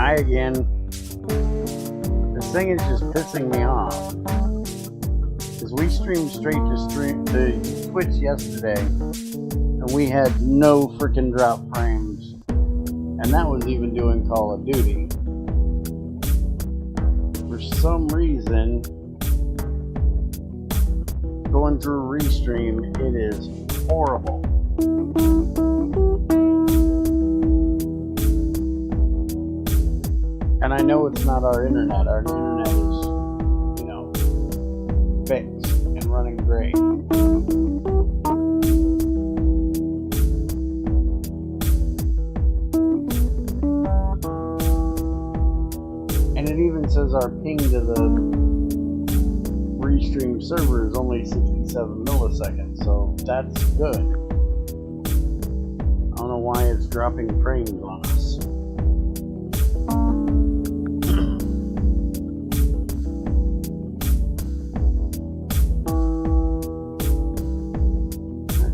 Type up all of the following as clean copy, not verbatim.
Hi again. This thing is just pissing me off. Because we streamed straight to Twitch yesterday, and we had no freaking drop frames. And that was even doing Call of Duty. For some reason, going through Restream, it is horrible. And I know it's not our internet. Our internet is, you know, fixed and running great. And it even says our ping to the Restream server is only 67 milliseconds, so that's good. I don't know why it's dropping frames on us.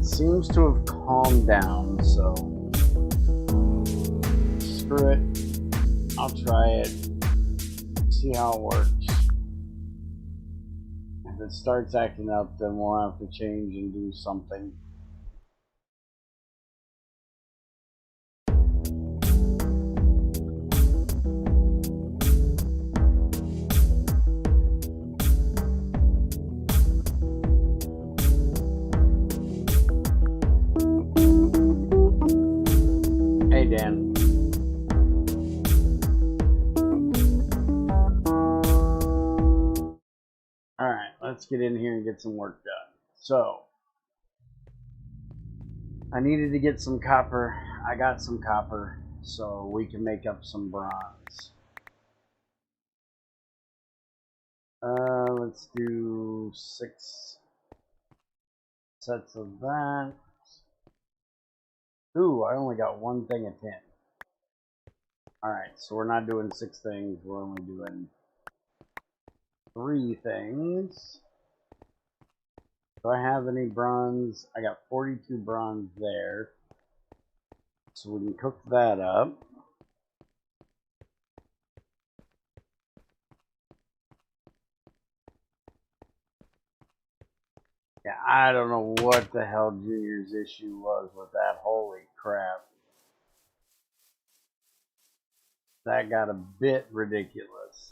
Seems to have calmed down, so screw it. I'll try it, see how it works. If it starts acting up, then we'll have to change and do something. Hey, Dan. Alright, let's get in here and get some work done. So, I needed to get some copper. I got some copper, so we can make up some bronze. Let's do 6 sets of that. Ooh, I only got one thing of 10. Alright, so we're not doing 6 things, we're only doing 3 things. Do I have any bronze? I got 42 bronze there. So we can cook that up. Yeah, I don't know what the hell Junior's issue was with that. Holy crap. That got a bit ridiculous.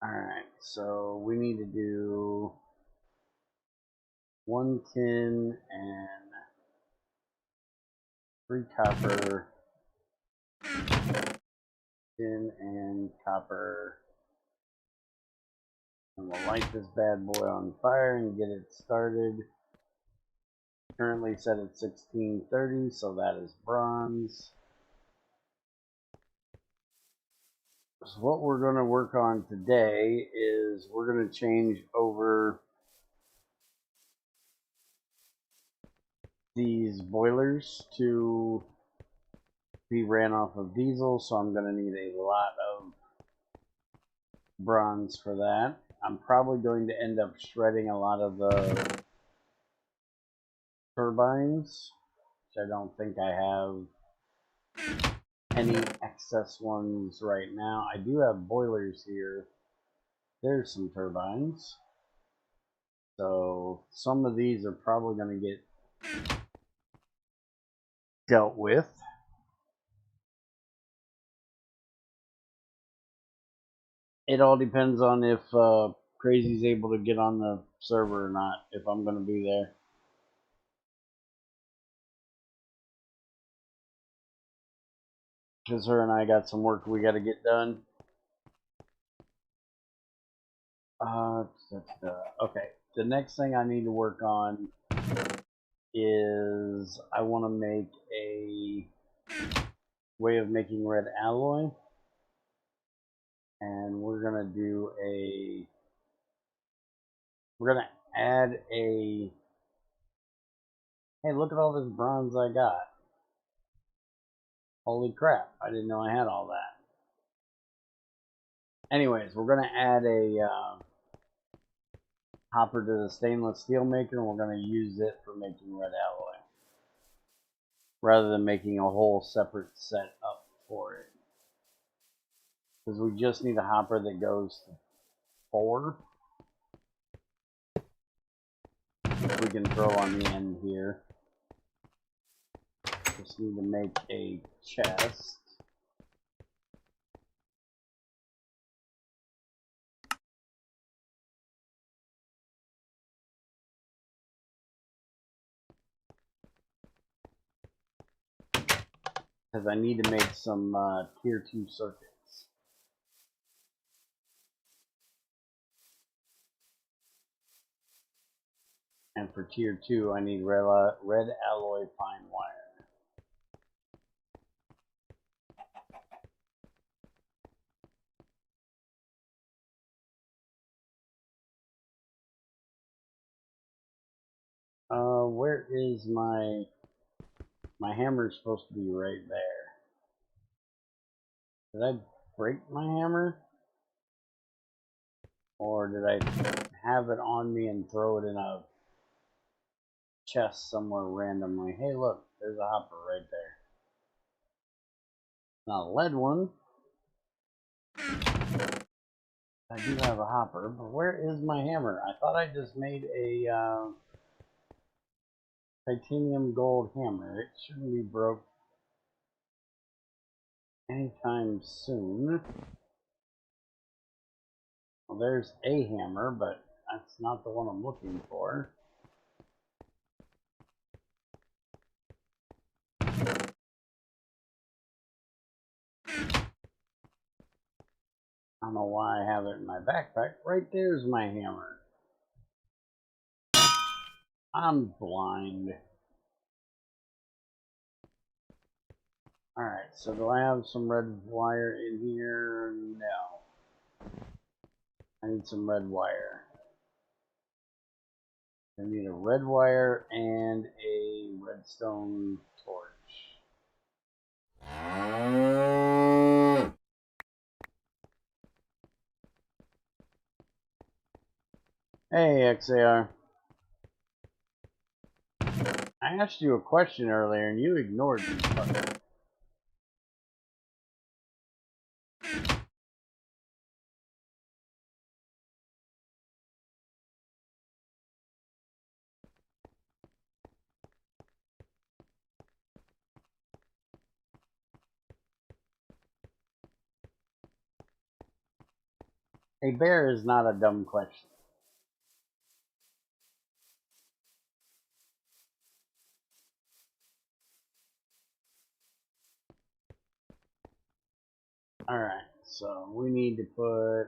Alright, so we need to do 1 tin and 3 copper. Tin and copper. And we'll light this bad boy on fire and get it started. Currently set at 1630, so that is bronze. So what we're going to work on today is we're going to change over these boilers to be ran off of diesel, so I'm going to need a lot of bronze for that. I'm probably going to end up shredding a lot of the turbines, which I don't think I have any excess ones right now. I do have boilers here. There's some turbines. So some of these are probably going to get dealt with. It all depends on if Crazy's able to get on the server or not, if I'm going to be there. Because her and I got some work we got to get done. Okay, the next thing I need to work on is I want to make a way of making red alloy. And we're going to do a... We're going to add a... Hey, look at all this bronze I got. Holy crap, I didn't know I had all that. Anyways, we're going to add a hopper to the stainless steel maker, and we're going to use it for making red alloy. rather than making a whole separate set up for it. Because we just need a hopper that goes to 4. Which we can throw on the end here. Just need to make a chest. Because I need to make some tier 2 circuits. And for tier 2, I need red alloy fine wire. Where is my hammer? Is supposed to be right there. Did I break my hammer? Or did I have it on me and throw it in a chest somewhere randomly? Hey, look, there's a hopper right there. Not a lead one. I do have a hopper, but where is my hammer? I thought I just made a titanium gold hammer. It shouldn't be broke anytime soon. Well, there's a hammer, but that's not the one I'm looking for. I don't know why I have it in my backpack. Right there's my hammer. I'm blind. Alright, so do I have some red wire in here? No. I need some red wire. I need a red wire and a redstone torch. Hey, XAR. I asked you a question earlier and you ignored me. A bear is not a dumb question. Alright, so we need to put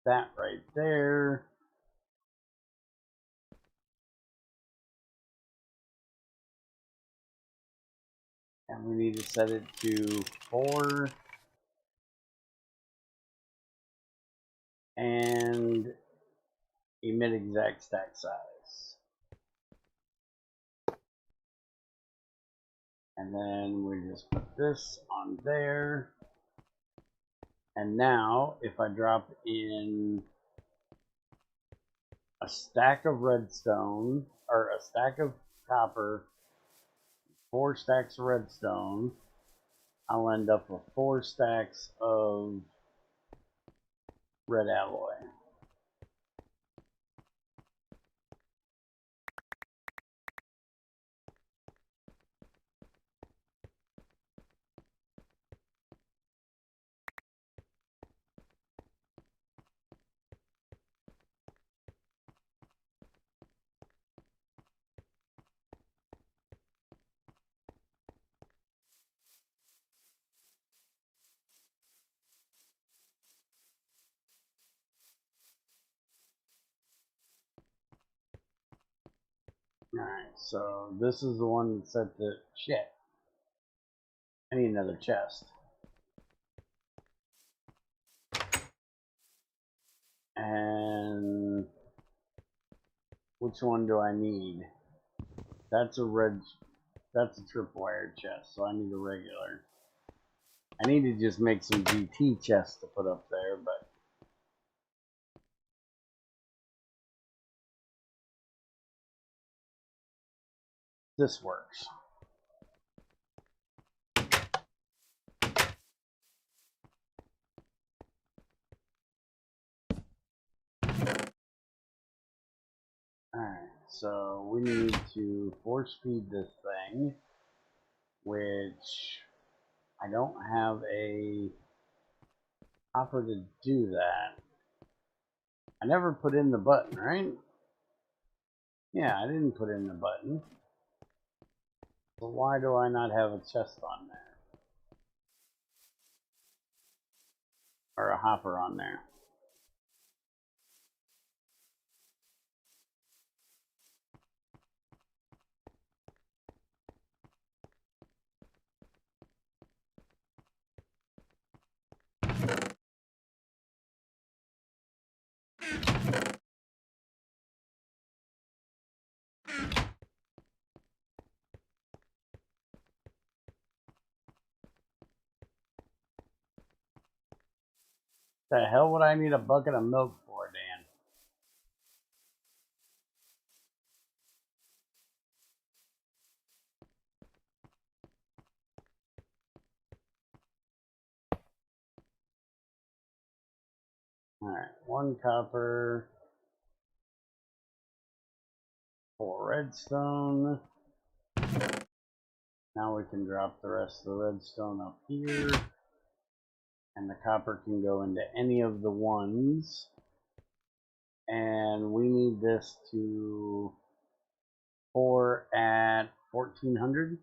that right there. And we need to set it to 4. And emit exact stack size. And then we just put this on there. And now, if I drop in a stack of redstone, or a stack of copper, 4 stacks of redstone, I'll end up with 4 stacks of red alloy. Alright, so this is the one that set the shit. I need another chest. And which one do I need? That's a tripwire chest, so I need a regular. I need to just make some GT chests to put up there, but this works. Alright, so we need to force feed this thing, which I don't have a hopper to do that. I never put in the button, right? Yeah, I didn't put in the button. So why do I not have a chest on there? Or a hopper on there? The hell would I need a bucket of milk for, Dan? Alright, 1 copper, 4 redstone. Now we can drop the rest of the redstone up here. And the copper can go into any of the ones. And we need this to pour at 1400.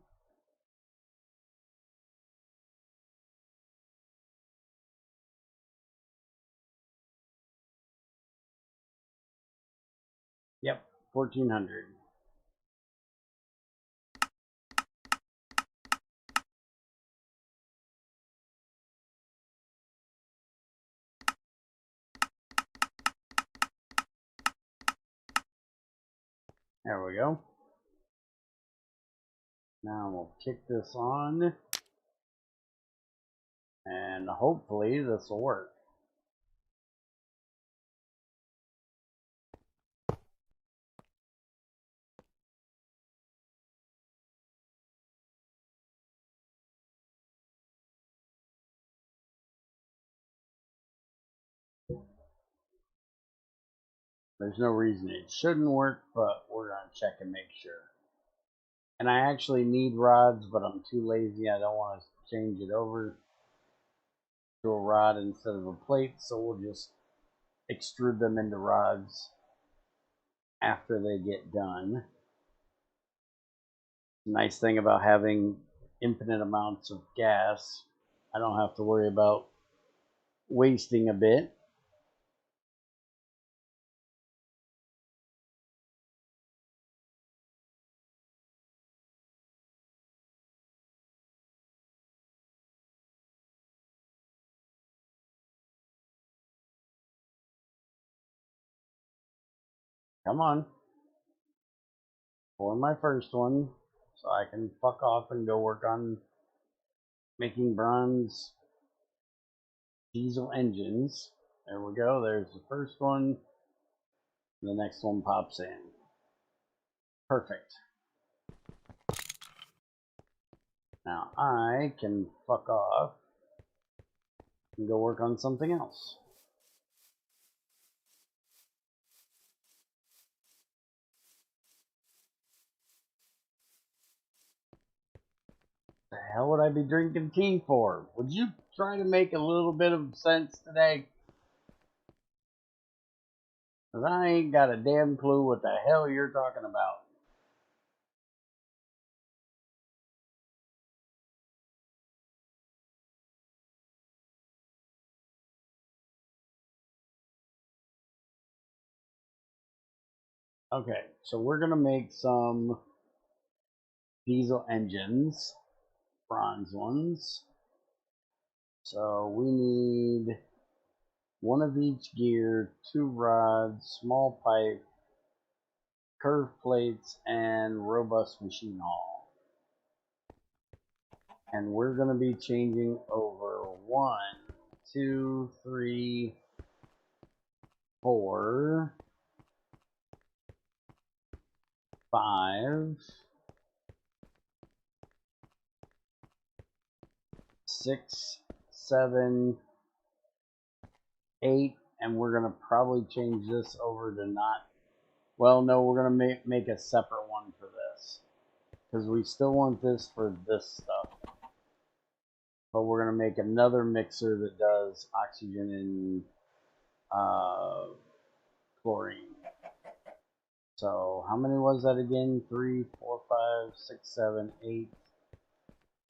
Yep, 1400. There we go. Now we'll kick this on. And hopefully this will work. There's no reason it shouldn't work, but we're going to check and make sure. And I actually need rods, but I'm too lazy. I don't want to change it over to a rod instead of a plate, so we'll just extrude them into rods after they get done. The nice thing about having infinite amounts of gas, I don't have to worry about wasting a bit. Come on. For my first one, so I can fuck off and go work on making bronze diesel engines. There we go. There's the first one. The next one pops in. Perfect. Now I can fuck off and go work on something else. The hell would I be drinking tea for? Would you try to make a little bit of sense today? Because I ain't got a damn clue what the hell you're talking about. Okay, so we're going to make some diesel engines, bronze ones. So we need 1 of each gear, 2 rods, small pipe, curved plates, and robust machine hull. And we're going to be changing over 1, 2, 3, 4, 5, 6, 7, 8, and we're going to probably change this over to not Well, no, we're going to make a separate one for this. Because we still want this for this stuff. But we're going to make another mixer that does oxygen and chlorine. So how many was that again? 3, 4, 5, 6, 7, 8.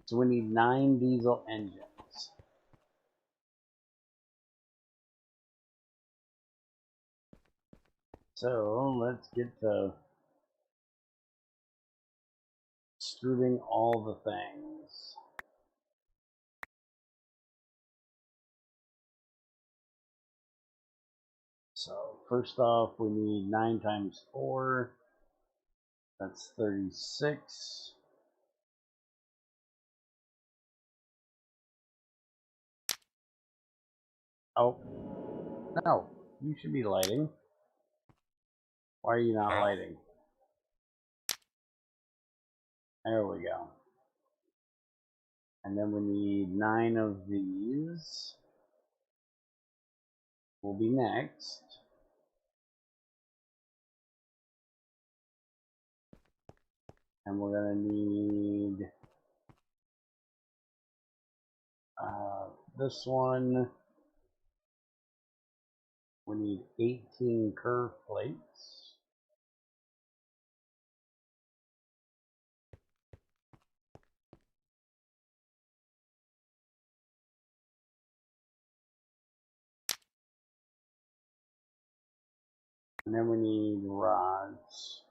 So we need 9 diesel engines. So let's get to extruding all the things. So first off, we need 9 times 4. That's 36. Oh, no, you should be lighting. Why are you not lighting? There we go. And then we need 9 of these. Will be next. And we're going to need this one. We need 18 curve plates. And then we need rods.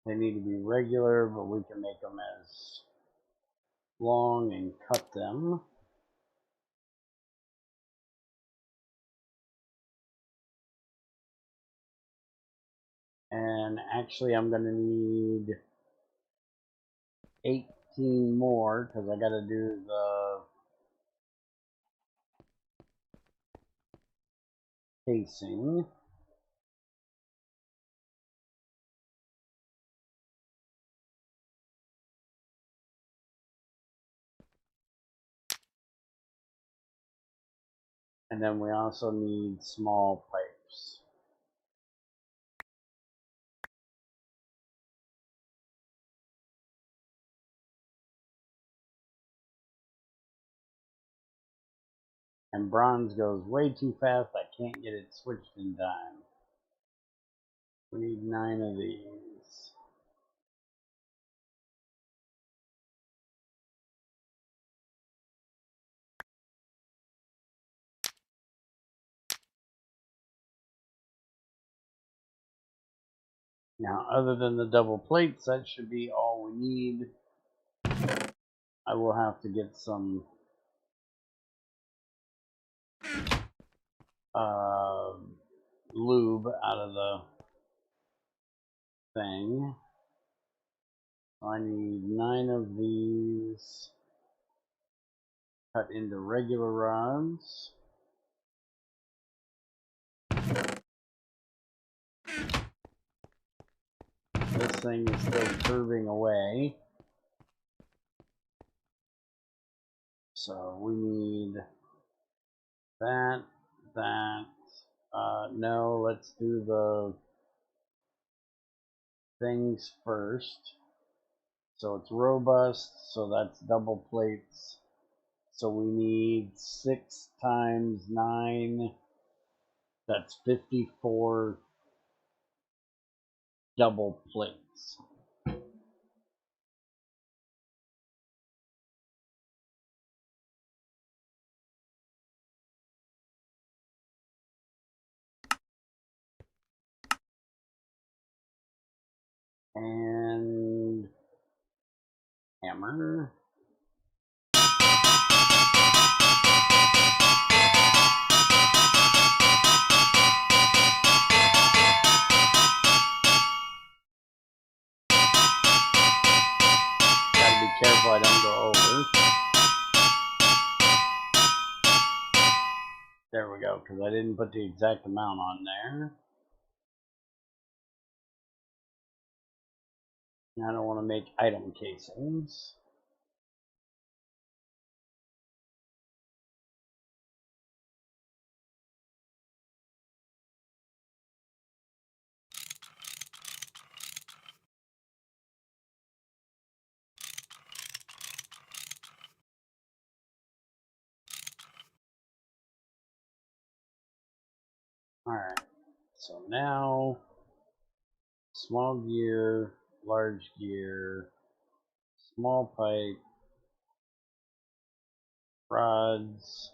They need to be regular, but we can make them as long and cut them. And actually I'm going to need 18 more because I got to do the casing. And then we also need small pipes. And bronze goes way too fast. I can't get it switched in time. We need 9 of these. Now, other than the double plates, that should be all we need. I will have to get some lube out of the thing. I need 9 of these cut into regular rods. This thing is still curving away. So we need that. No, let's do the things first. So it's robust, so that's double plates. So we need 6 times 9. That's 54 double plates. And hammer. Gotta be careful I don't go over. There we go, because I didn't put the exact amount on there. I don't want to make item casings. Alright, so now small gear, large gear, small pipe, rods,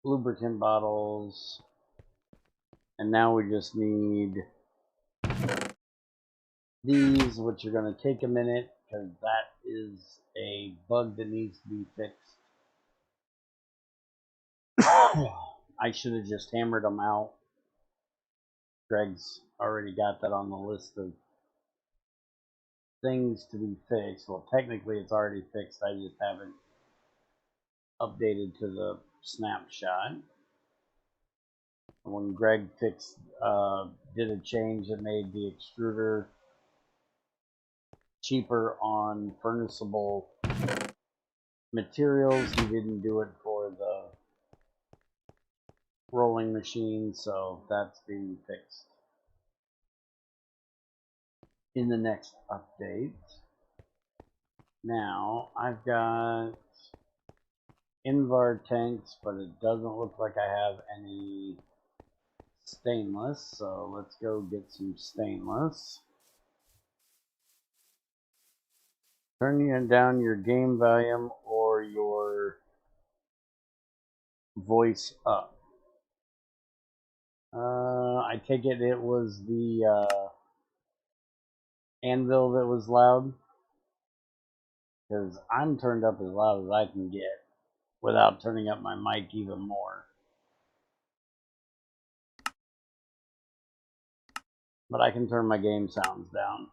lubricant bottles, and now we just need these, which are going to take a minute because that is a bug that needs to be fixed. I should have just hammered them out. Greg's already got that on the list of things to be fixed. Well, technically it's already fixed. I just haven't updated to the snapshot. When Greg fixed, did a change that made the extruder cheaper on furnaceable materials, he didn't do it for the rolling machine, so that's being fixed in the next update. Now I've got Invar tanks, but it doesn't look like I have any stainless, so let's go get some stainless. Turn down your game volume or your voice up. I take it was the anvil that was loud, because I'm turned up as loud as I can get without turning up my mic even more. But I can turn my game sounds down.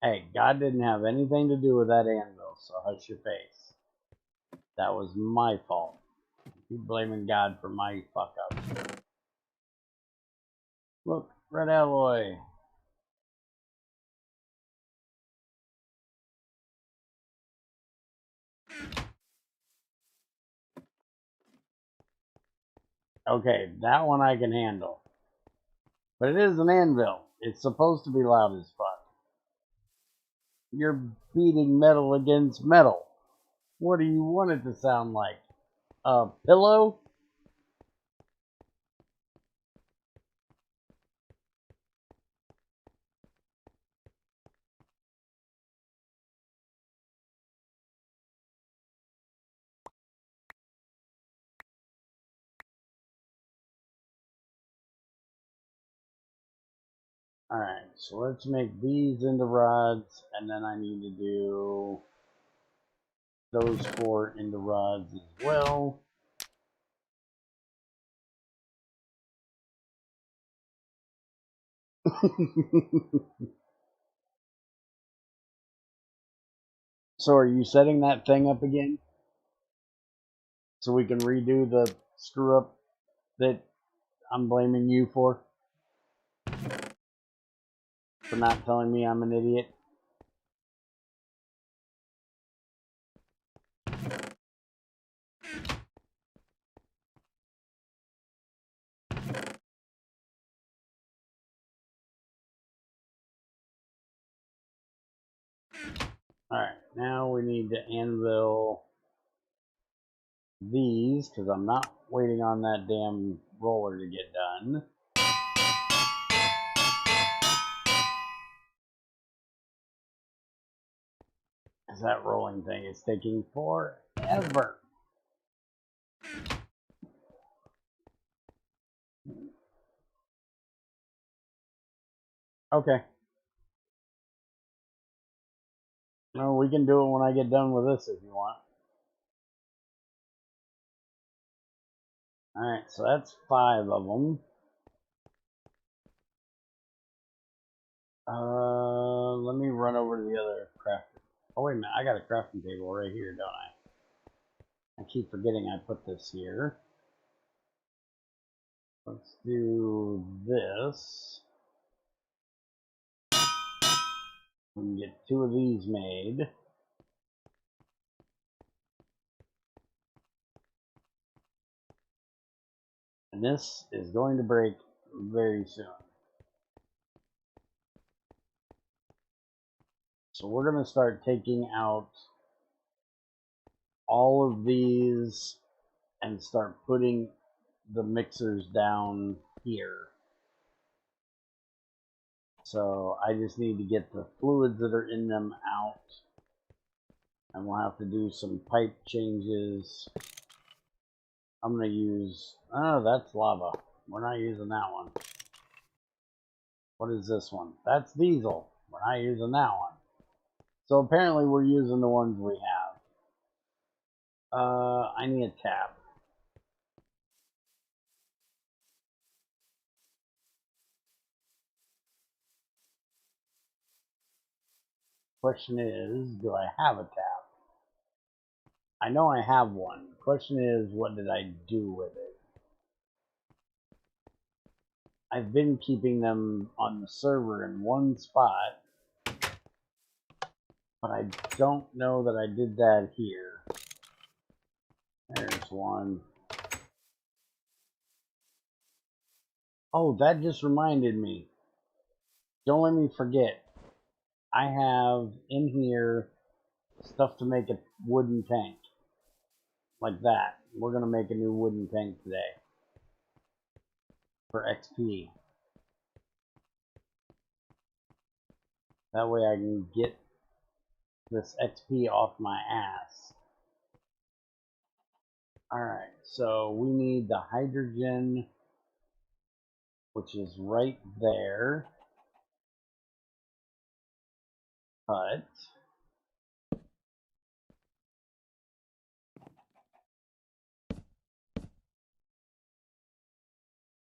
Hey, God didn't have anything to do with that anvil, so hush your face. That was my fault. Keep blaming God for my fuck up. Look, red alloy. Okay, that one I can handle. But it is an anvil. It's supposed to be loud as fuck. You're beating metal against metal. What do you want it to sound like? A pillow? Alright, so let's make these into rods, and then I need to do those 4 into rods as well. So are you setting that thing up again? So we can redo the screw up that I'm blaming you for not telling me I'm an idiot? Alright, now we need to anvil these, because I'm not waiting on that damn roller to get done. Because that rolling thing is taking forever. Okay. No, we can do it when I get done with this if you want. Alright, so that's 5 of them. Let me run over to the other crafting. Oh, wait a minute. I got a crafting table right here, don't I? I keep forgetting I put this here. Let's do this. We can get 2 of these made. And this is going to break very soon. So we're going to start taking out all of these and start putting the mixers down here. So I just need to get the fluids that are in them out, and we'll have to do some pipe changes. I'm going to use, oh, that's lava. We're not using that one. What is this one? That's diesel. We're not using that one. So apparently we're using the ones we have. I need a tap. Question is, do I have a tap? I know I have one. Question is, what did I do with it? I've been keeping them on the server in one spot, but I don't know that I did that here. There's one. Oh, that just reminded me. Don't let me forget. I have in here stuff to make a wooden tank. Like that. We're going to make a new wooden tank today. For XP. That way I can get this XP off my ass. Alright, so we need the hydrogen, which is right there. Cut.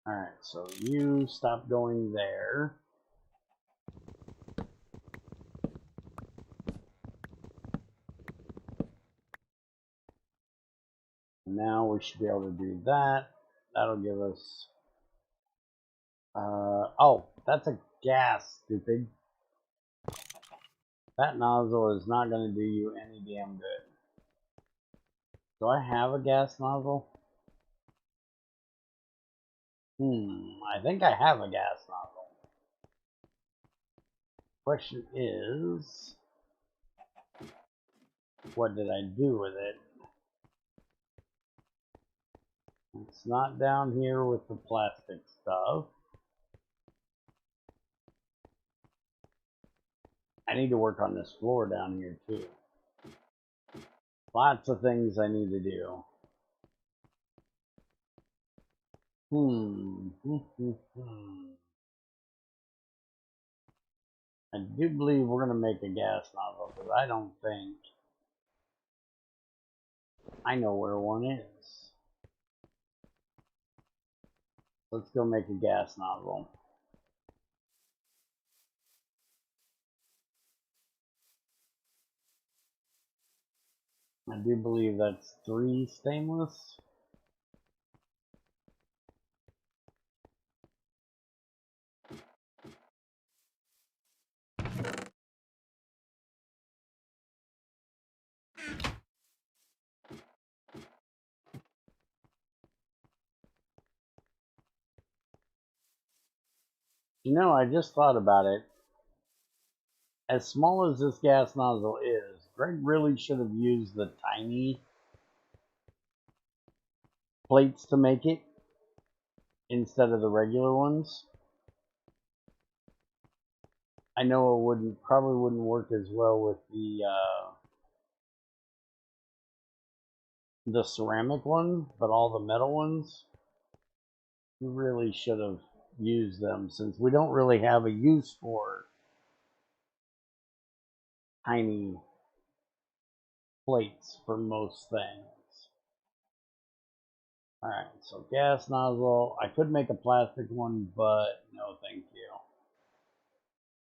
Alright, so you stop going there. Now we should be able to do that. That'll give us... oh, that's a gas, stupid. That nozzle is not going to do you any damn good. Do I have a gas nozzle? I think I have a gas nozzle. Question is, what did I do with it? It's not down here with the plastic stuff. I need to work on this floor down here too. Lots of things I need to do. I do believe we're going to make a gas nozzle, because I don't think I know where one is. Let's go make a gas nozzle. I do believe that's 3 stainless. You know, I just thought about it. As small as this gas nozzle is, Greg really should have used the tiny plates to make it instead of the regular ones. I know it probably wouldn't work as well with the ceramic one, but all the metal ones, you really should have used them, since we don't really have a use for tiny plates for most things. Alright, so gas nozzle. I could make a plastic one, but no thank you.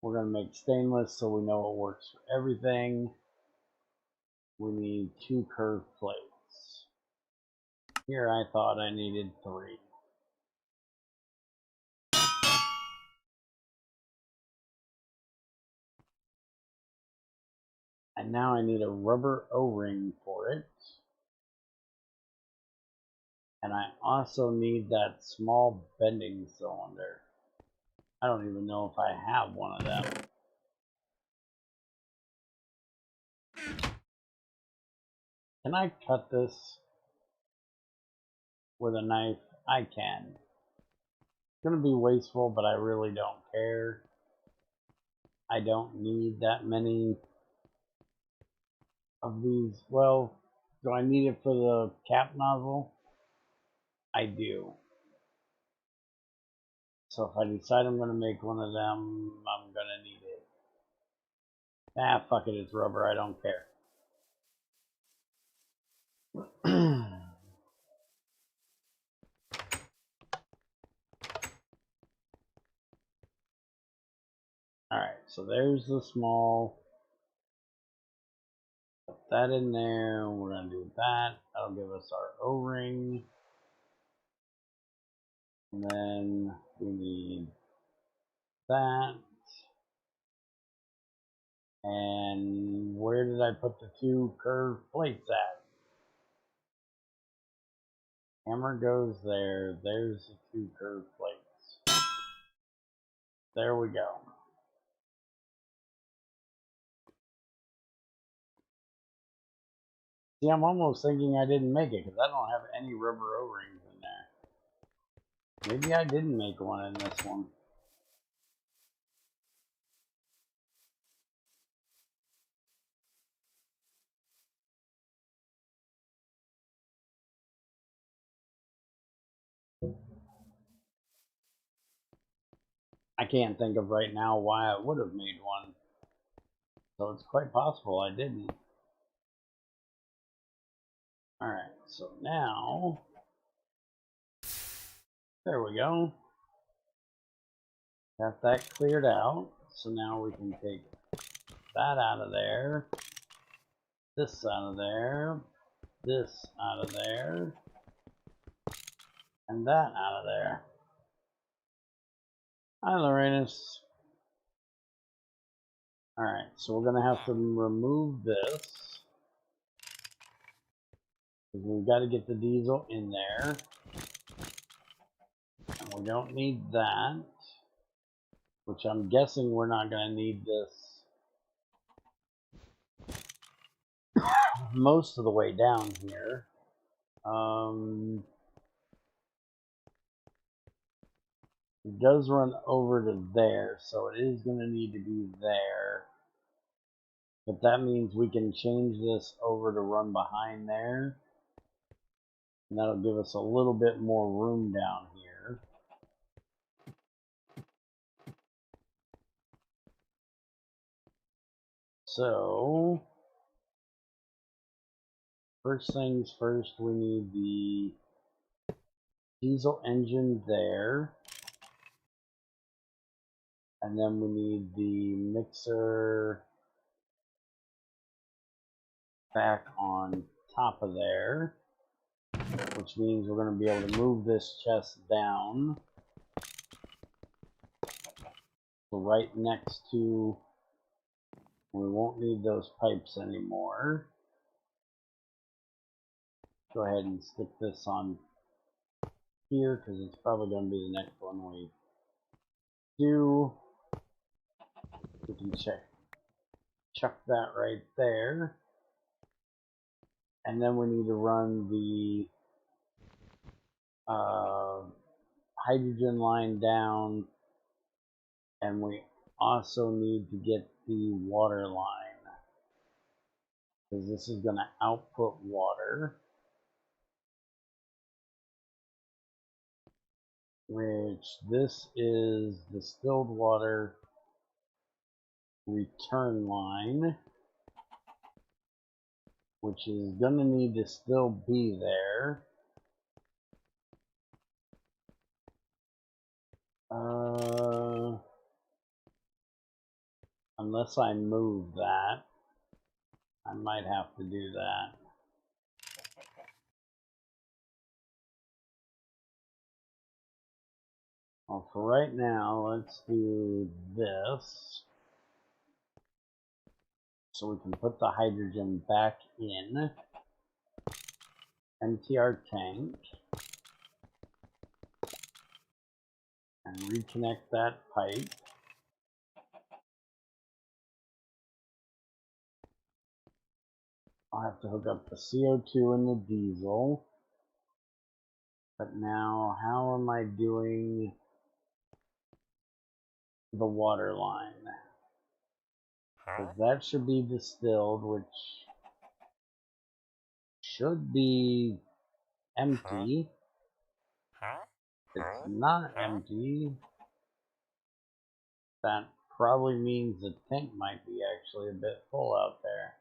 We're going to make stainless so we know it works for everything. We need 2 curved plates. Here I thought I needed 3. And now I need a rubber O-ring for it. And I also need that small bending cylinder. I don't even know if I have one of them. Can I cut this? with a knife, I can. It's going to be wasteful, but I really don't care. I don't need that many of these. Well, do I need it for the cap nozzle? I do. So if I decide I'm going to make one of them, I'm going to need it. Ah, fuck it, it's rubber, I don't care. Alright, so there's the small. Put that in there. We're going to do that. That'll give us our O-ring. And then we need that. And where did I put the 2 curved plates at? Hammer goes there. There's the 2 curved plates. There we go. See, I'm almost thinking I didn't make it because I don't have any rubber O-rings in there. Maybe I didn't make one in this one. I can't think of right now why I would have made one. So it's quite possible I didn't. Alright, so now, there we go. Got that cleared out. So now we can take that out of there, this out of there, this out of there, and that out of there. Hi, Lorenus. Alright, so we're going to have to remove this. Because we've got to get the diesel in there. And we don't need that. Which I'm guessing we're not going to need this most of the way down here. It does run over to there, so it is going to need to be there. But that means we can change this over to run behind there. And that'll give us a little bit more room down here. So, first things first, we need the diesel engine there. And then we need the mixer back on top of there. Which means we're going to be able to move this chest down. So right next to, we won't need those pipes anymore. Go ahead and stick this on here because it's probably going to be the next one we do. We can chuck that right there. And then we need to run the hydrogen line down, and we also need to get the water line because this is going to output water, which this is distilled water return line, which is going to need to still be there. Unless I move that, I might have to do that. Well, for right now, let's do this. So we can put the hydrogen back in. Empty our tank. And reconnect that pipe. I'll have to hook up the CO2 and the diesel. But now, how am I doing the water line? Because that should be distilled, which should be empty. It's not empty. That probably means the tank might be actually a bit full out there.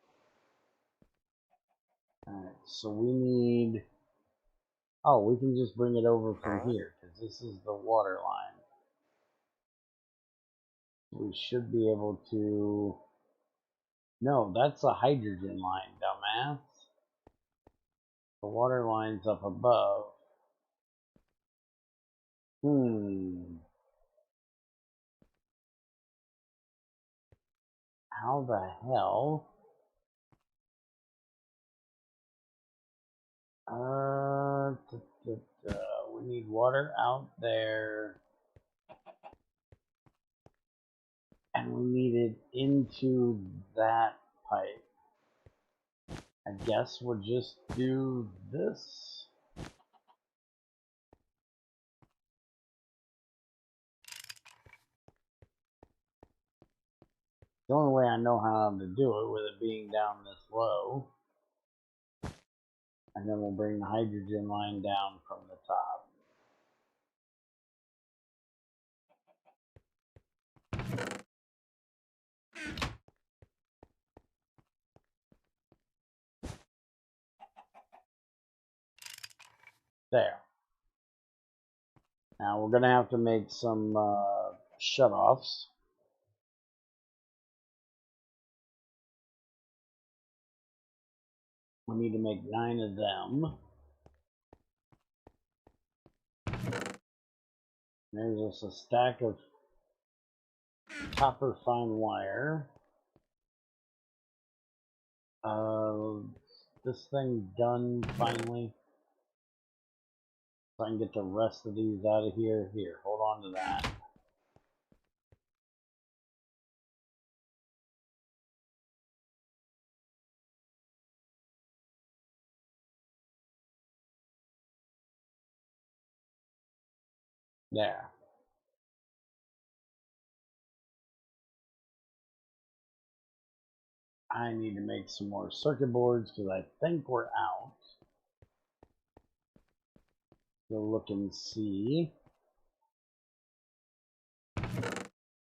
Alright, so we need... Oh, we can just bring it over from here, because this is the water line. We should be able to... No, that's a hydrogen line, dumbass. The water line's up above. How the hell? We need water out there. And we need it into that pipe. I guess we'll just do this. The only way I know how to do it with it being down this low. And then we'll bring the hydrogen line down from the top. There. Now we're going to have to make some shutoffs. We need to make 9 of them. There's just a stack of copper fine wire. This thing done finally. So I can get the rest of these out of here. Here, hold on to that. There. I need to make some more circuit boards because I think we're out. We'll look and see.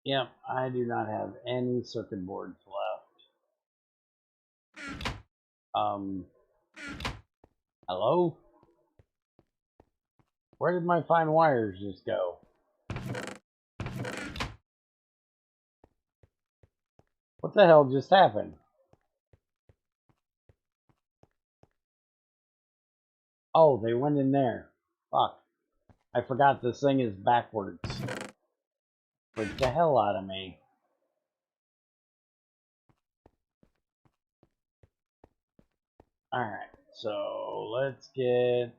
Yep, I do not have any circuit boards left. Hello? Where did my fine wires just go? What the hell just happened? Oh, they went in there. Fuck. I forgot this thing is backwards. Freaked the hell out of me. Alright, so let's get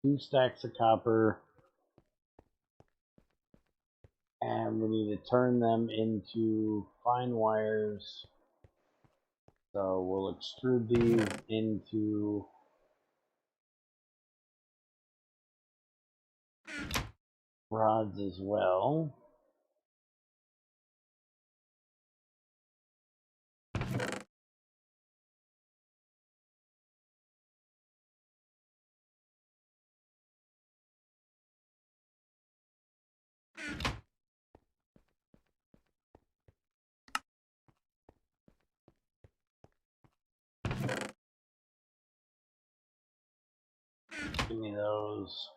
2 stacks of copper. And we need to turn them into fine wires. So we'll extrude these into rods as well. Give me those.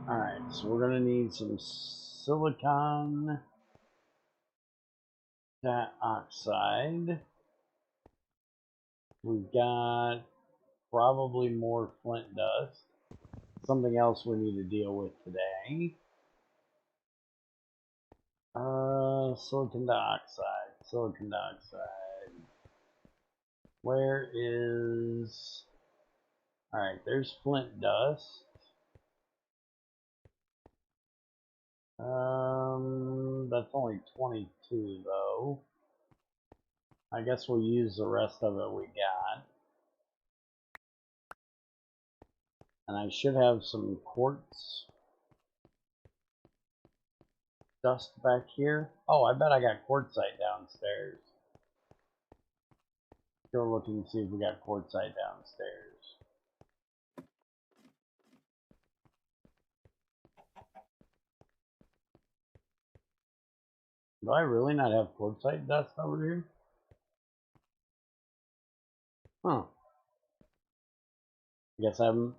Alright, so we're going to need some silicon dioxide. We've got probably more flint dust. Something else we need to deal with today. Silicon dioxide. Silicon dioxide. Where is... Alright, there's flint dust. that's only 22 though. I guess we'll use the rest of it we got. And I should have some quartz dust back here. Oh, I bet I got quartzite downstairs. Go look and see if we got quartzite downstairs. Do I really not have quartzite dust over here? Huh. I guess I haven't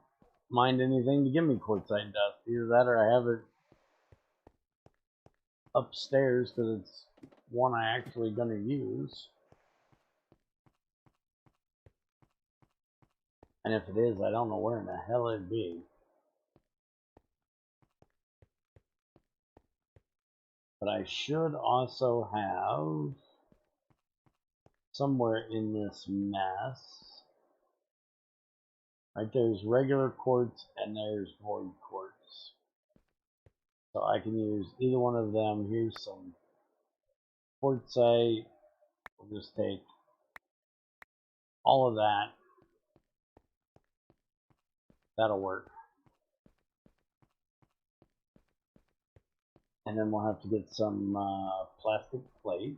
mined anything to give me quartzite dust. Either that or I have it upstairs because it's one I actually gonna use. And if it is, I don't know where in the hell it'd be. But I should also have somewhere in this mess. Right, there's regular quartz and there's void quartz. So I can use either one of them. Here's some quartzite. We'll just take all of that. That'll work. And then we'll have to get some plastic plates.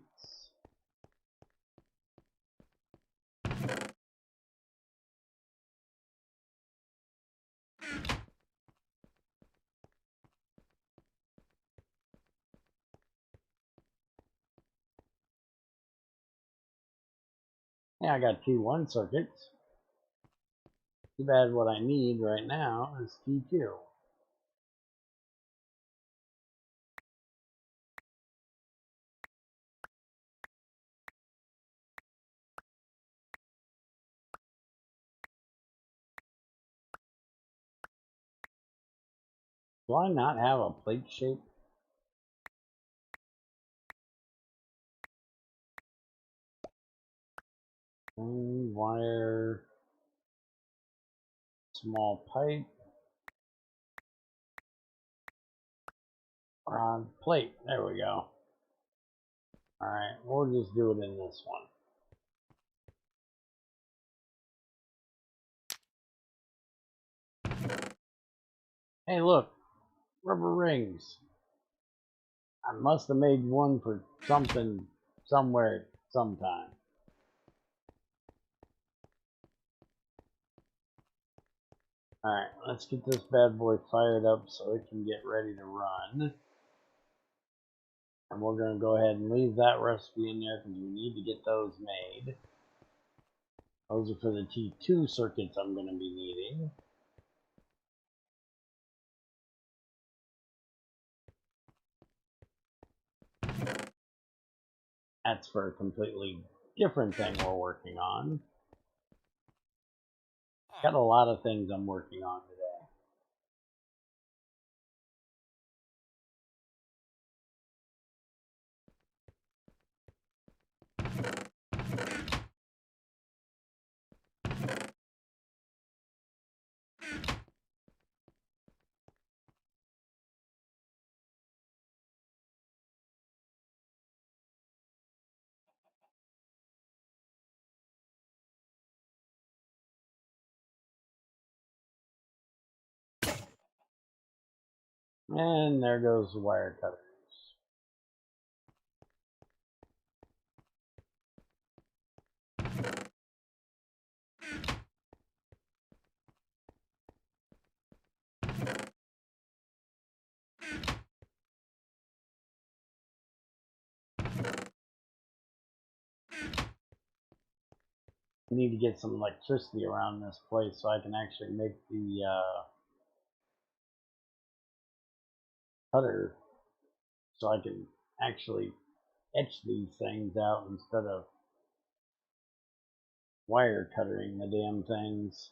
Yeah, I got T1 circuits. Too bad what I need right now is T2. Do I not have a plate shape? Wire, small pipe, rod, plate. There we go. Alright, we'll just do it in this one. Hey, look, rubber rings. I must have made one for something, somewhere, sometime. Alright, let's get this bad boy fired up so it can get ready to run. And we're going to go ahead and leave that recipe in there because we need to get those made. Those are for the T2 circuits I'm going to be needing. That's for a completely different thing we're working on. Got a lot of things I'm working on today. And there goes the wire cutters. I need to get some electricity around this place so I can actually make the cutter, so I can actually etch these things out instead of wire cuttering the damn things.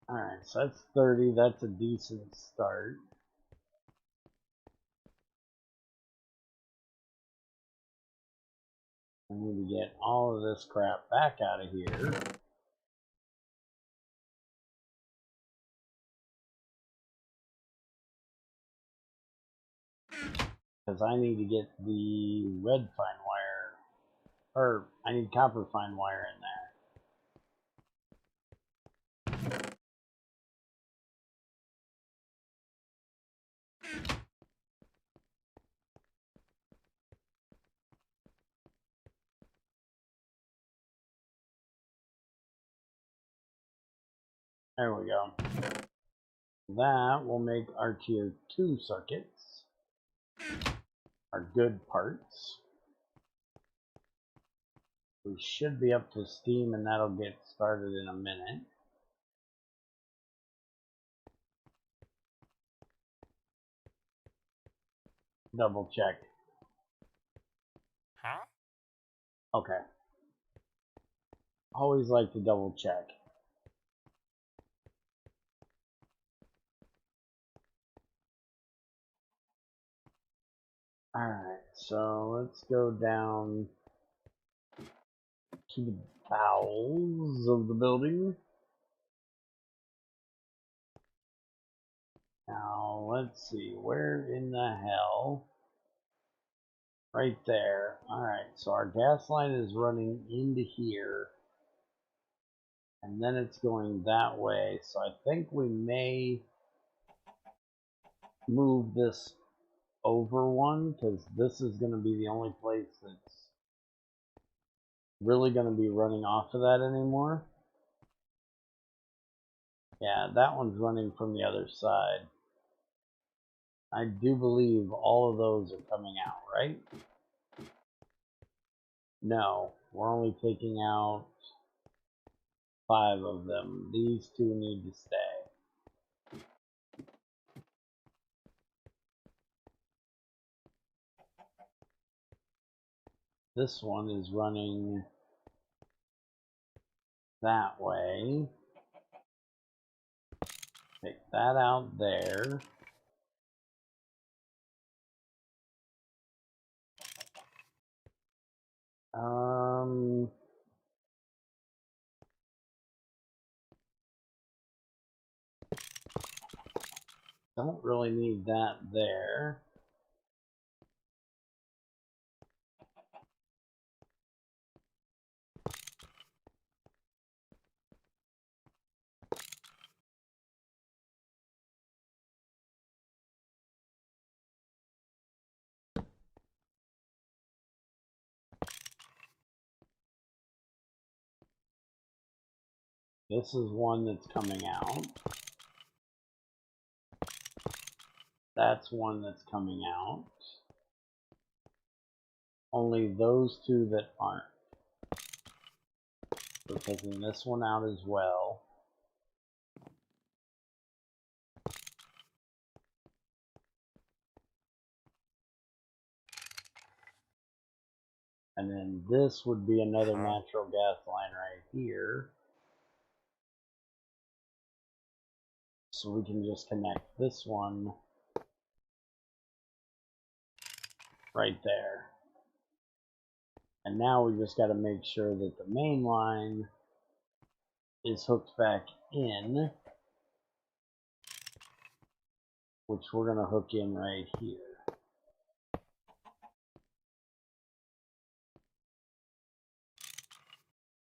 Alright, so that's 30. That's a decent start. I need to get all of this crap back out of here. Because I need to get the red fine wire, or I need copper fine wire in there. There we go. That will make our tier 2 circuits our good parts. We should be up to steam, and that'll get started in a minute. Double check. Huh? Okay. Always like to double check. Alright, so let's go down to the bowels of the building. Now, let's see, where in the hell? Right there. Alright, so our gas line is running into here. And then it's going that way. So I think we may move this over one, because this is going to be the only place that's really going to be running off of that anymore. Yeah, that one's running from the other side. I do believe all of those are coming out, right? No, we're only taking out 5 of them. These 2 need to stay. This one is running that way. Take that out there. Don't really need that there. This is one that's coming out. That's one that's coming out. Only those 2 that aren't. We're taking this one out as well. And then this would be another natural gas line right here. So we can just connect this one right there. And now we just got to make sure that the main line is hooked back in, which we're going to hook in right here.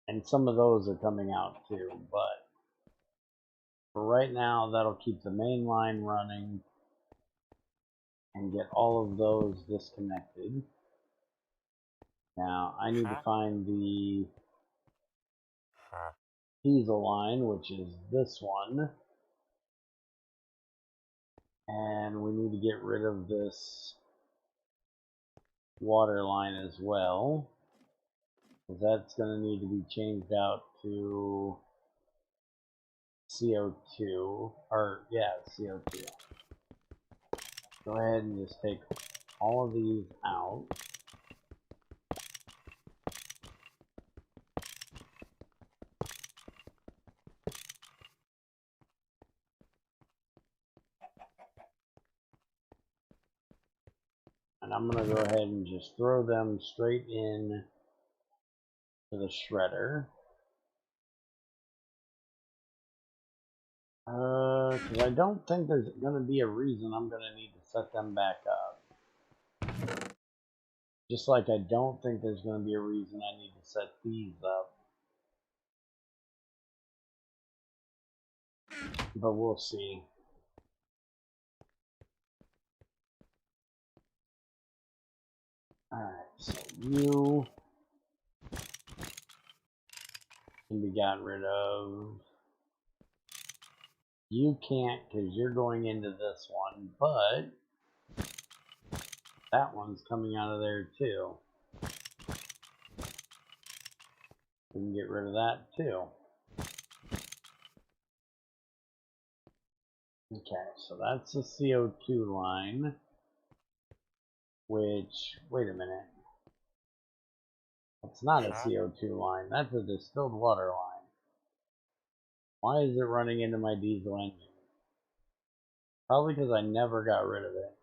And some of those are coming out too, but for right now, that'll keep the main line running and get all of those disconnected. Now, I need to find the diesel line, which is this one. And we need to get rid of this water line as well, because that's going to need to be changed out to CO2, or yeah, CO2. Go ahead and just take all of these out. And I'm going to go ahead and just throw them straight in to the shredder. Because I don't think there's going to be a reason I'm going to need to set them back up. Just like I don't think there's going to be a reason I need to set these up. But we'll see. Alright, so you can be gotten rid of. You can't because you're going into this one, but that one's coming out of there too. We can get rid of that too. Okay, so that's the CO2 line, which, wait a minute. It's not a CO2 line, that's a distilled water line. Why is it running into my diesel engine? Probably because I never got rid of it.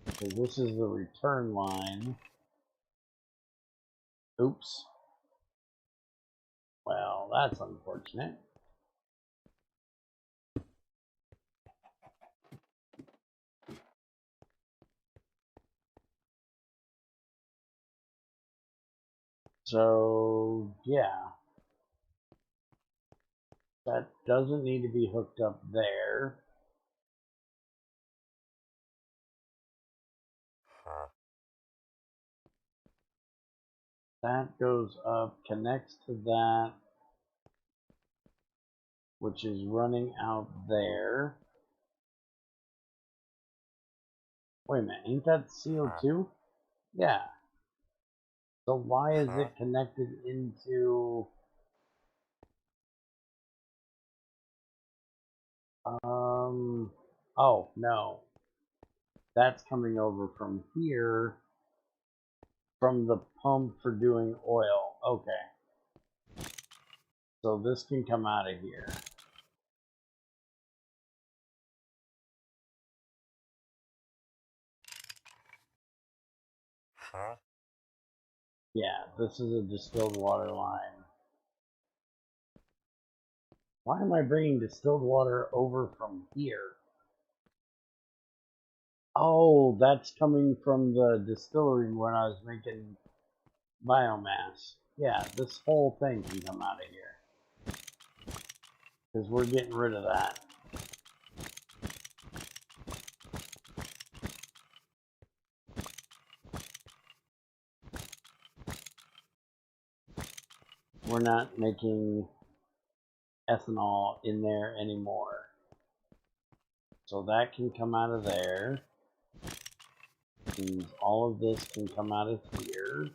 Because this is the return line. Oops. Well, that's unfortunate. So, yeah. That doesn't need to be hooked up there. That goes up, connects to that, which is running out there. Wait a minute, ain't that CO2? Yeah. So why is it connected into... oh, no. That's coming over from here, from the pump for doing oil. Okay. So this can come out of here. Yeah, this is a distilled water line. Why am I bringing distilled water over from here? Oh, that's coming from the distillery when I was making biomass. Yeah, this whole thing can come out of here. Because we're getting rid of that. We're not making ethanol in there anymore. So that can come out of there. And all of this can come out of here.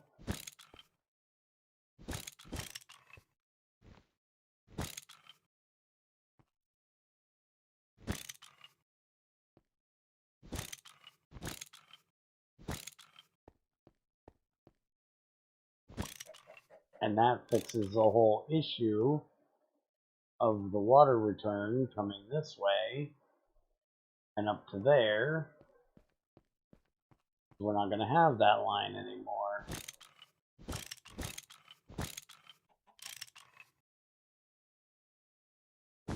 And that fixes the whole issue of the water return coming this way and up to there. We're not going to have that line anymore.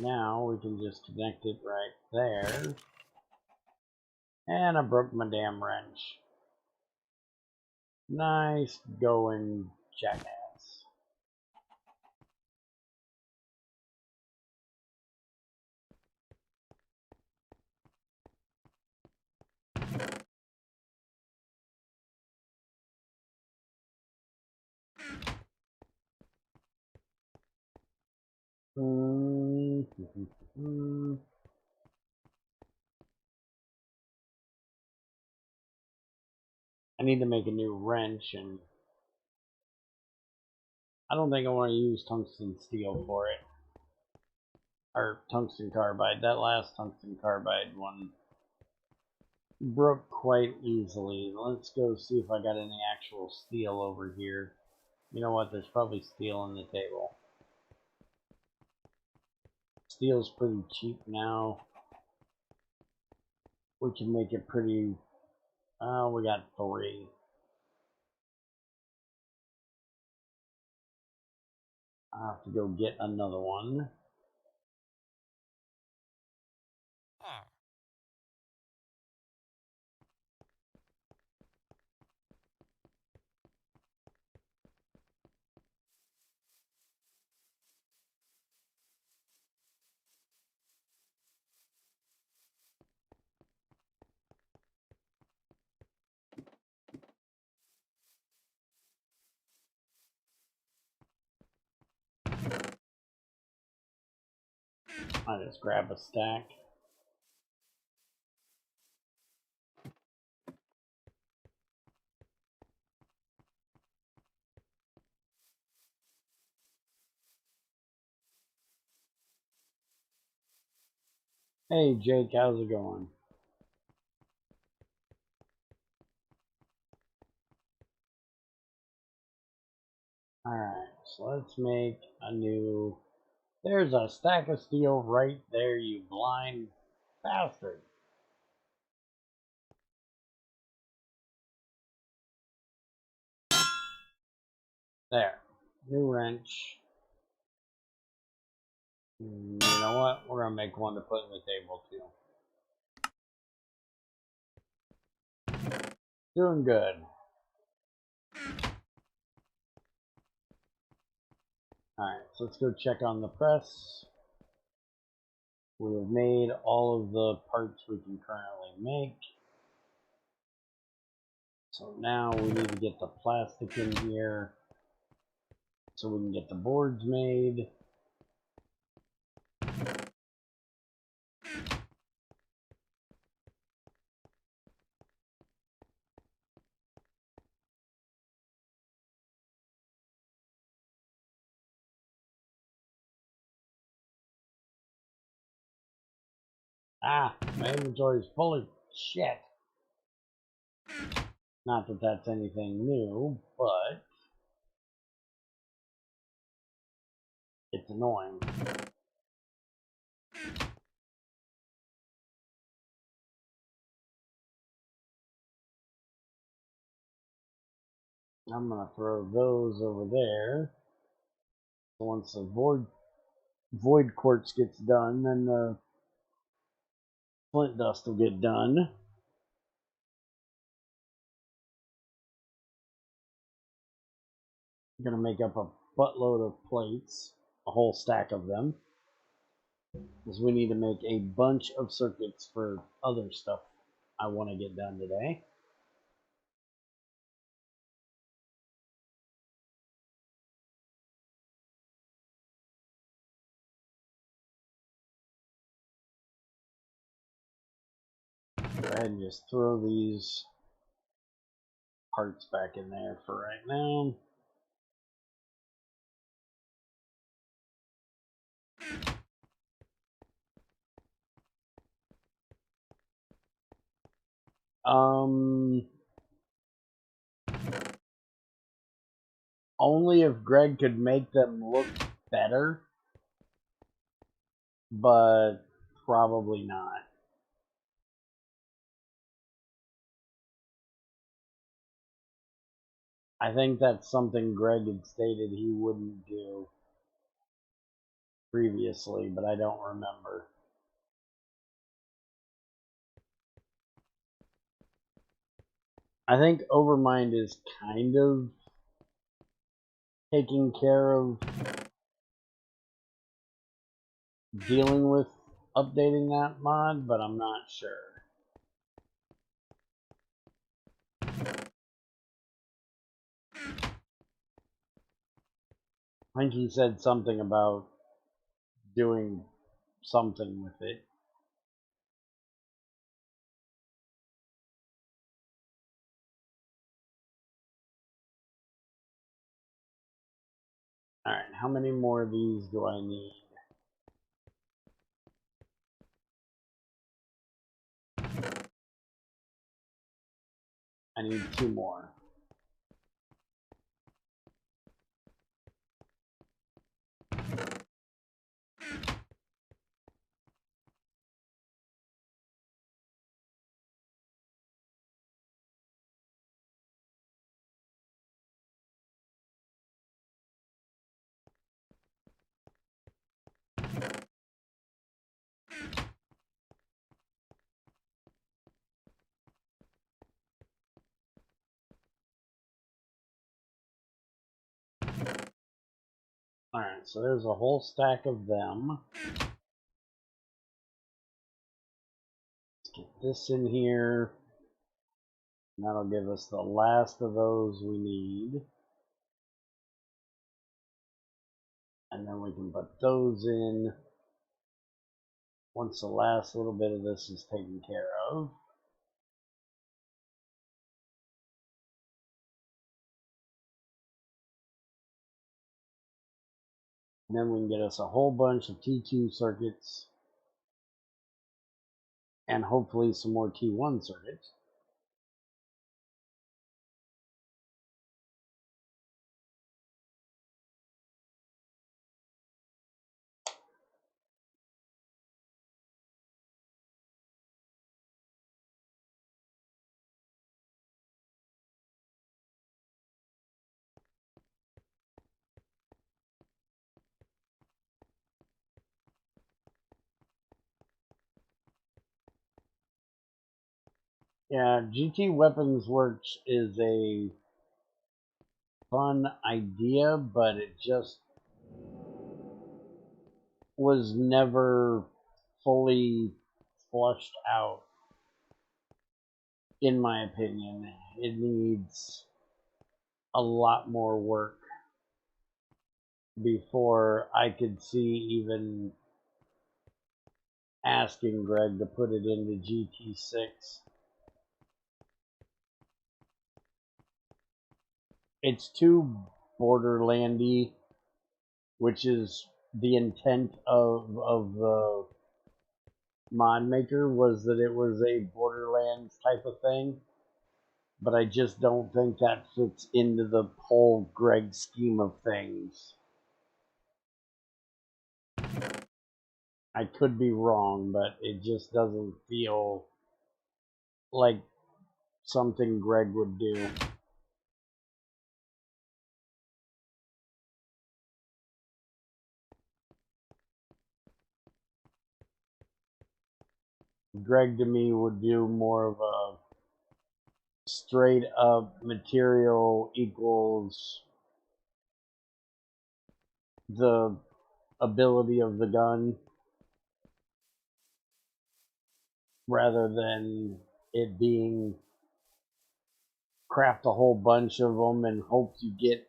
Now we can just connect it right there. And I broke my damn wrench. Nice going, jackass. I need to make a new wrench, and I don't think I want to use tungsten steel for it. Or tungsten carbide. That last tungsten carbide one broke quite easily. Let's go see if I got any actual steel over here. You know what? There's probably steel on the table. Steel's pretty cheap now. We can make it pretty... we got 3. I'll have to go get another one. I just grab a stack. Hey Jake, how's it going? Alright, so let's make a new... There's a stack of steel right there, you blind bastard. There. New wrench. You know what? We're gonna make one to put in the table too. Doing good. Alright, so let's go check on the press. We have made all of the parts we can currently make. So now we need to get the plastic in here so we can get the boards made. Ah, my inventory is full of shit. Not that that's anything new, but it's annoying. I'm gonna throw those over there. So once the void quartz gets done, then the flint dust will get done. I'm gonna make up a buttload of plates, a whole stack of them, because we need to make a bunch of circuits for other stuff I want to get done today. Go ahead and just throw these parts back in there for right now. Only if Greg could make them look better, but probably not. I think that's something Greg had stated he wouldn't do previously, but I don't remember. I think Overmind is kind of taking care of dealing with updating that mod, but I'm not sure. I think he said something about doing something with it. Alright, how many more of these do I need? I need 2 more. Alright, so there's a whole stack of them. Let's get this in here. And that'll give us the last of those we need. And then we can put those in. once the last little bit of this is taken care of. And then we can get us a whole bunch of T2 circuits and hopefully some more T1 circuits. Yeah, GT Weapons Works is a fun idea, but it just was never fully flushed out, in my opinion. It needs a lot more work before I could see even asking Greg to put it into GT6. It's too Borderlandy, which is the intent of the mod maker, was that it was a Borderlands type of thing. But I just don't think that fits into the whole Greg scheme of things. I could be wrong, but it just doesn't feel like something Greg would do. Greg to me would do more of a straight up material equals the ability of the gun rather than it being craft a whole bunch of them and hope you get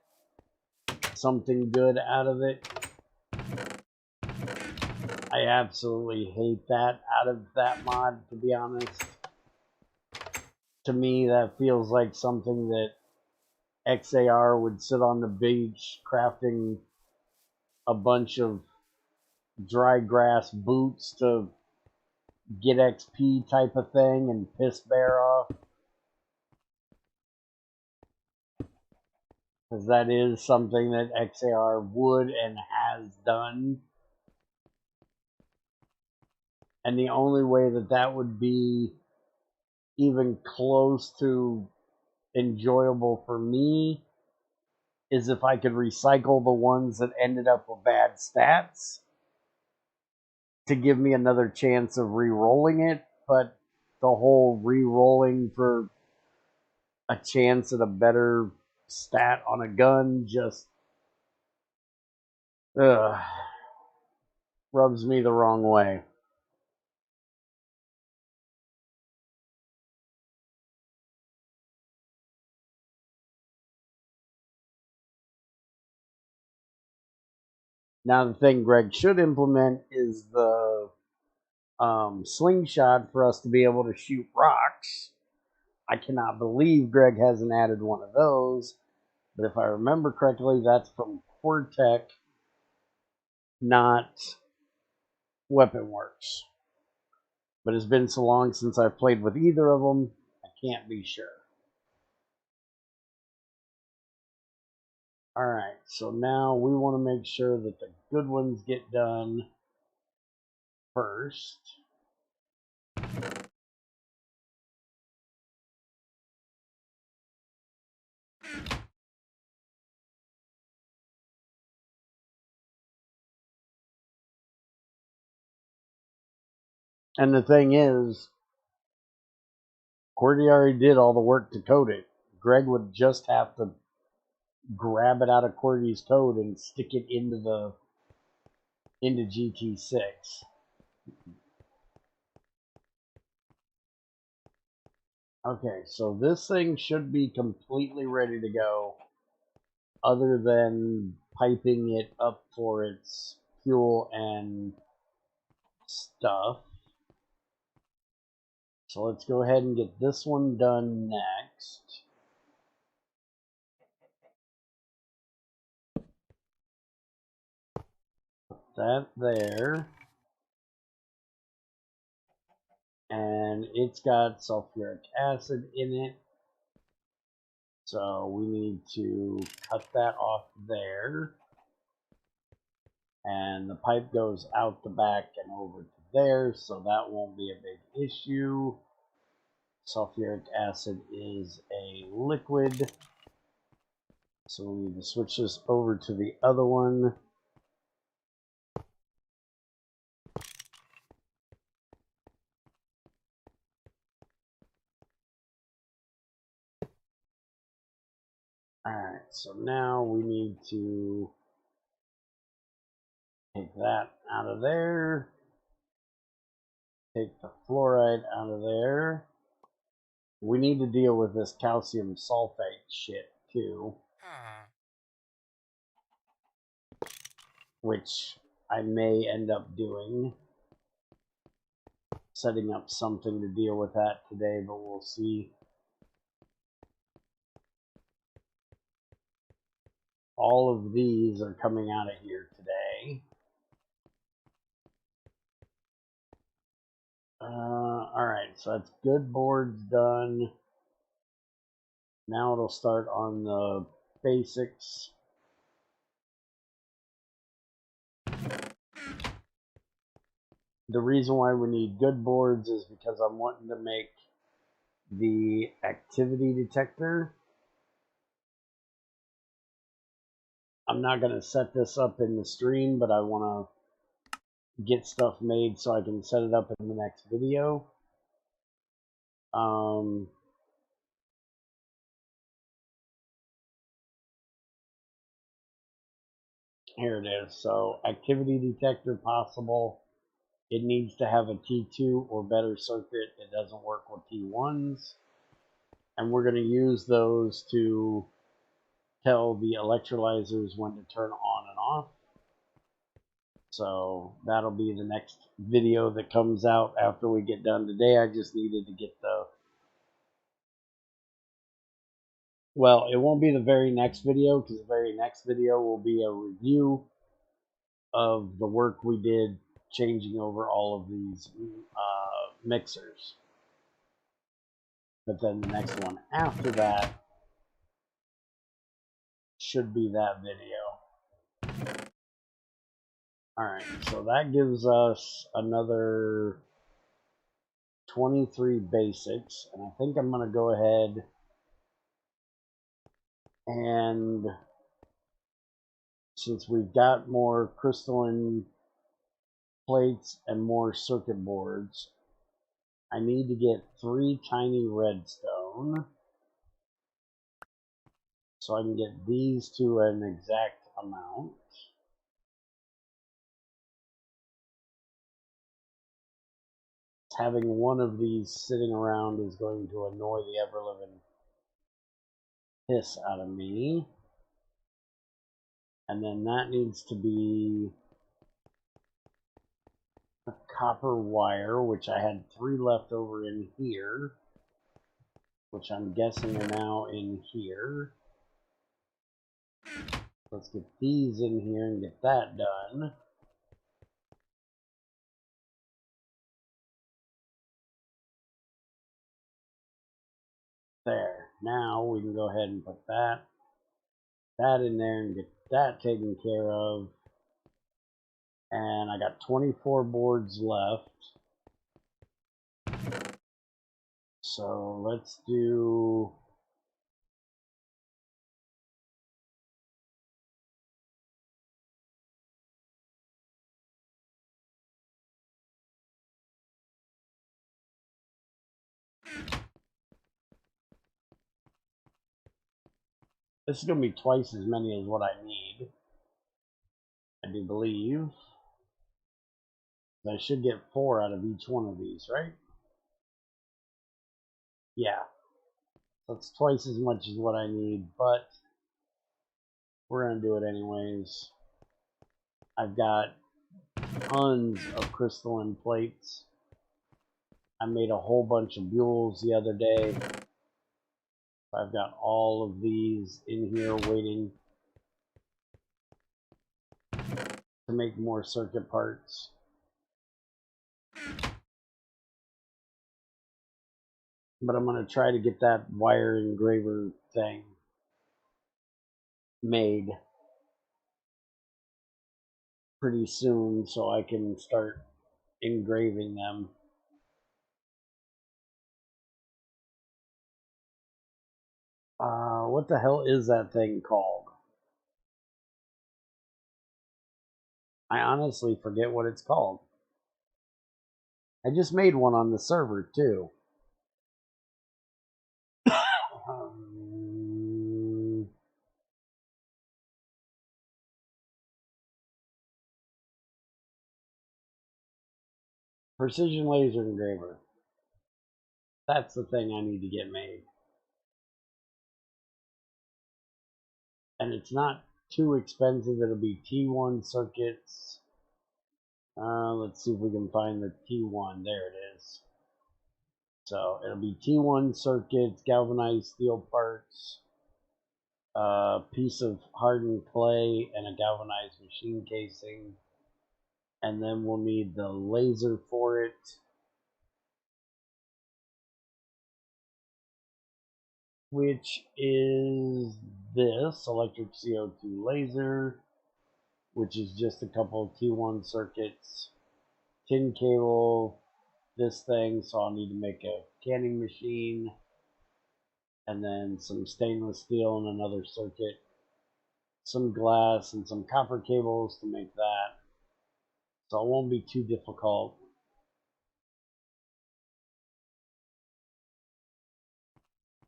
something good out of it. I absolutely hate that out of that mod, to be honest. To me, that feels like something that XAR would sit on the beach crafting a bunch of dry grass boots to get XP type of thing and piss bear off. Because that is something that XAR would and has done. And the only way that that would be even close to enjoyable for me is if I could recycle the ones that ended up with bad stats to give me another chance of re-rolling it. But the whole re-rolling for a chance at a better stat on a gun just rubs me the wrong way. Now, the thing Greg should implement is the slingshot for us to be able to shoot rocks. I cannot believe Greg hasn't added one of those. But if I remember correctly, that's from GregTech, not Weapon Works. But it's been so long since I've played with either of them, I can't be sure. Alright, so now we want to make sure that the good ones get done first. And the thing is, Cordy already did all the work to code it. Greg would just have to grab it out of Cordy's code and stick it into GT6. Okay, so this thing should be completely ready to go, other than piping it up for its fuel and stuff. So let's go ahead and get this one done next. Put that there. And it's got sulfuric acid in it. So we need to cut that off there. And the pipe goes out the back and over to there, so that won't be a big issue. Sulfuric acid is a liquid. So we need to switch this over to the other one. Alright, so now we need to take that out of there. Take the fluoride out of there. We need to deal with this calcium sulfate shit too. Which I may end up doing. Setting up something to deal with that today, but we'll see. All of these are coming out of here today. Alright, so that's good boards done. Now it'll start on the basics. The reason why we need good boards is because I'm wanting to make the activity detector. I'm not going to set this up in the stream, but I want to get stuff made so I can set it up in the next video. Here it is. So activity detector possible. It needs to have a T2 or better circuit. It doesn't work with T1s. And we're going to use those to tell the electrolyzers when to turn on and off. So that'll be the next video that comes out after we get done today. I just needed to get the... Well, it won't be the very next video, because the very next video will be a review of the work we did changing over all of these mixers. But then the next one after that should be that video. Alright, so that gives us another 23 basics, and I think I'm going to go ahead and, since we've got more crystalline plates and more circuit boards, I need to get 3 tiny redstone so I can get these to an exact amount. Having one of these sitting around is going to annoy the ever-living piss out of me. And then that needs to be a copper wire, which I had 3 left over in here, which I'm guessing are now in here. Let's get these in here and get that done. There. Now we can go ahead and put that in there and get that taken care of. And I got 24 boards left. So let's do... This is going to be twice as many as what I need, I do believe. I should get 4 out of each one of these, right? Yeah. That's twice as much as what I need, but we're going to do it anyways. I've got tons of crystalline plates. I made a whole bunch of buells the other day. I've got all of these in here waiting to make more circuit parts. But I'm going to try to get that wire engraver thing made pretty soon so I can start engraving them. What the hell is that thing called? I honestly forget what it's called. I just made one on the server too. Precision laser engraver. That's the thing I need to get made. And it's not too expensive. It'll be T1 circuits. Let's see if we can find the T1. There it is. So it'll be T1 circuits, galvanized steel parts, a piece of hardened clay, and a galvanized machine casing. And then we'll need the laser for it. Which is this electric CO2 laser, which is just a couple of T1 circuits, tin cable, this thing, so I'll need to make a canning machine, and then some stainless steel and another circuit, some glass, and some copper cables to make that. So it won't be too difficult.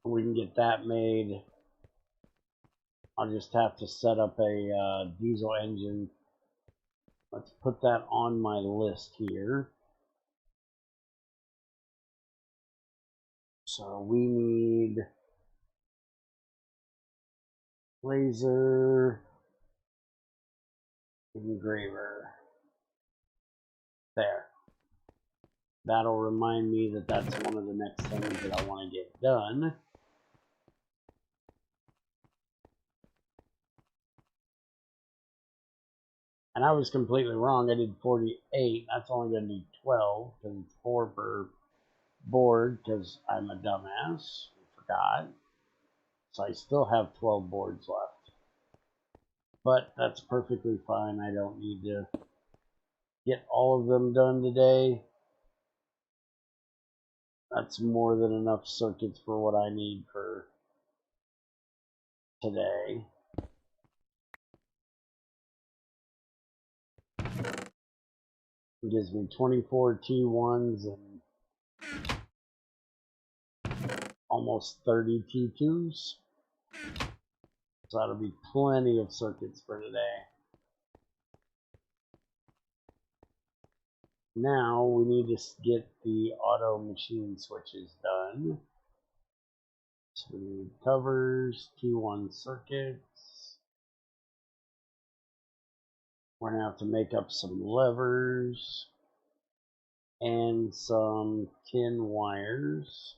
We can get that made. I'll just have to set up a diesel engine. Let's put that on my list here. So we need laser engraver. There. That'll remind me that that's one of the next things that I want to get done. And I was completely wrong. I did 48. That's only going to be 12 because it's 4 per board because I'm a dumbass. I forgot. So I still have 12 boards left. But that's perfectly fine. I don't need to get all of them done today. That's more than enough circuits for what I need for today. It gives me 24 T1s and almost 30 T2s. So that'll be plenty of circuits for today. Now we need to get the auto machine switches done. So we need covers, T1 circuits. We're going to have to make up some levers and some tin wires,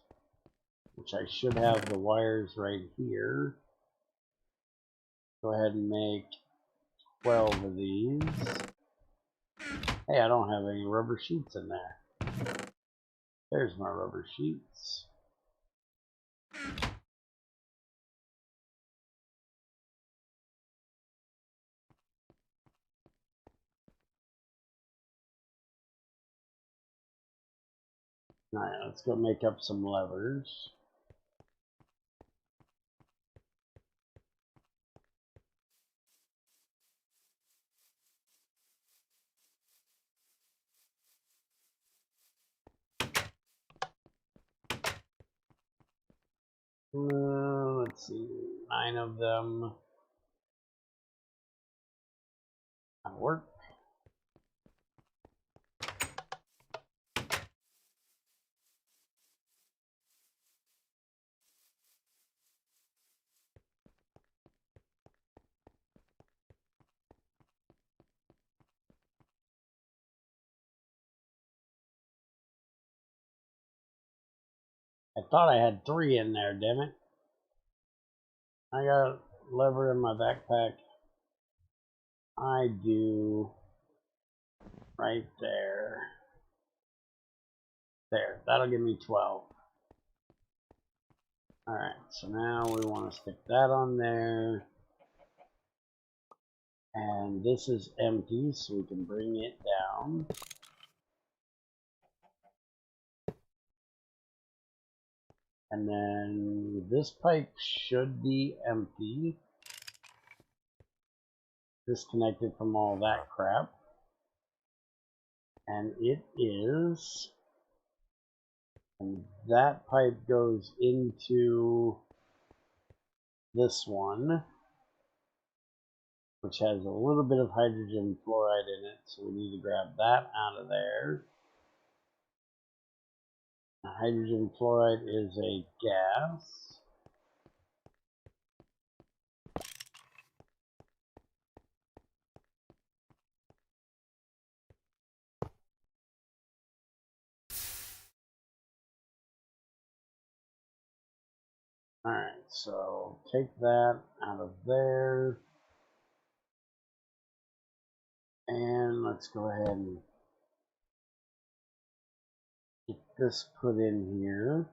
which I should have the wires right here. Go ahead and make 12 of these. Hey, I don't have any rubber sheets in there. There's my rubber sheets. Alright, let's go make up some levers. Let's see, 9 of them. That'll work. I thought I had 3 in there, damn it. I got a lever in my backpack. I do. Right there. There, that'll give me 12. Alright, so now we want to stick that on there. And this is empty, so we can bring it down. And then this pipe should be empty. Disconnected from all that crap. And it is. And that pipe goes into this one, which has a little bit of hydrogen fluoride in it, so we need to grab that out of there. Hydrogen fluoride is a gas. Alright, so take that out of there. And let's go ahead and get this put in here.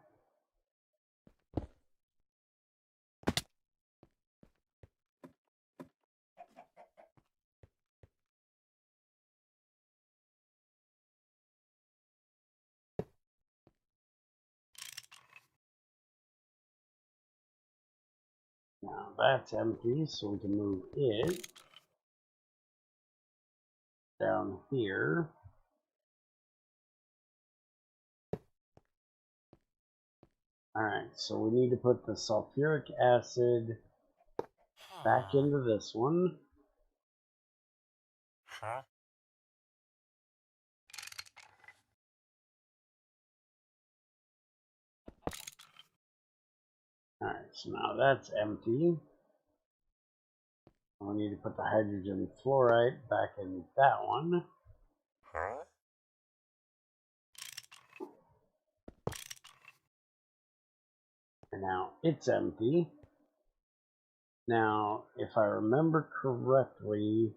Now that's empty, so we can move it down here. Alright, so we need to put the sulfuric acid back into this one. Alright, so now that's empty. We need to put the hydrogen fluoride back in that one. And now it's empty. Now, if I remember correctly,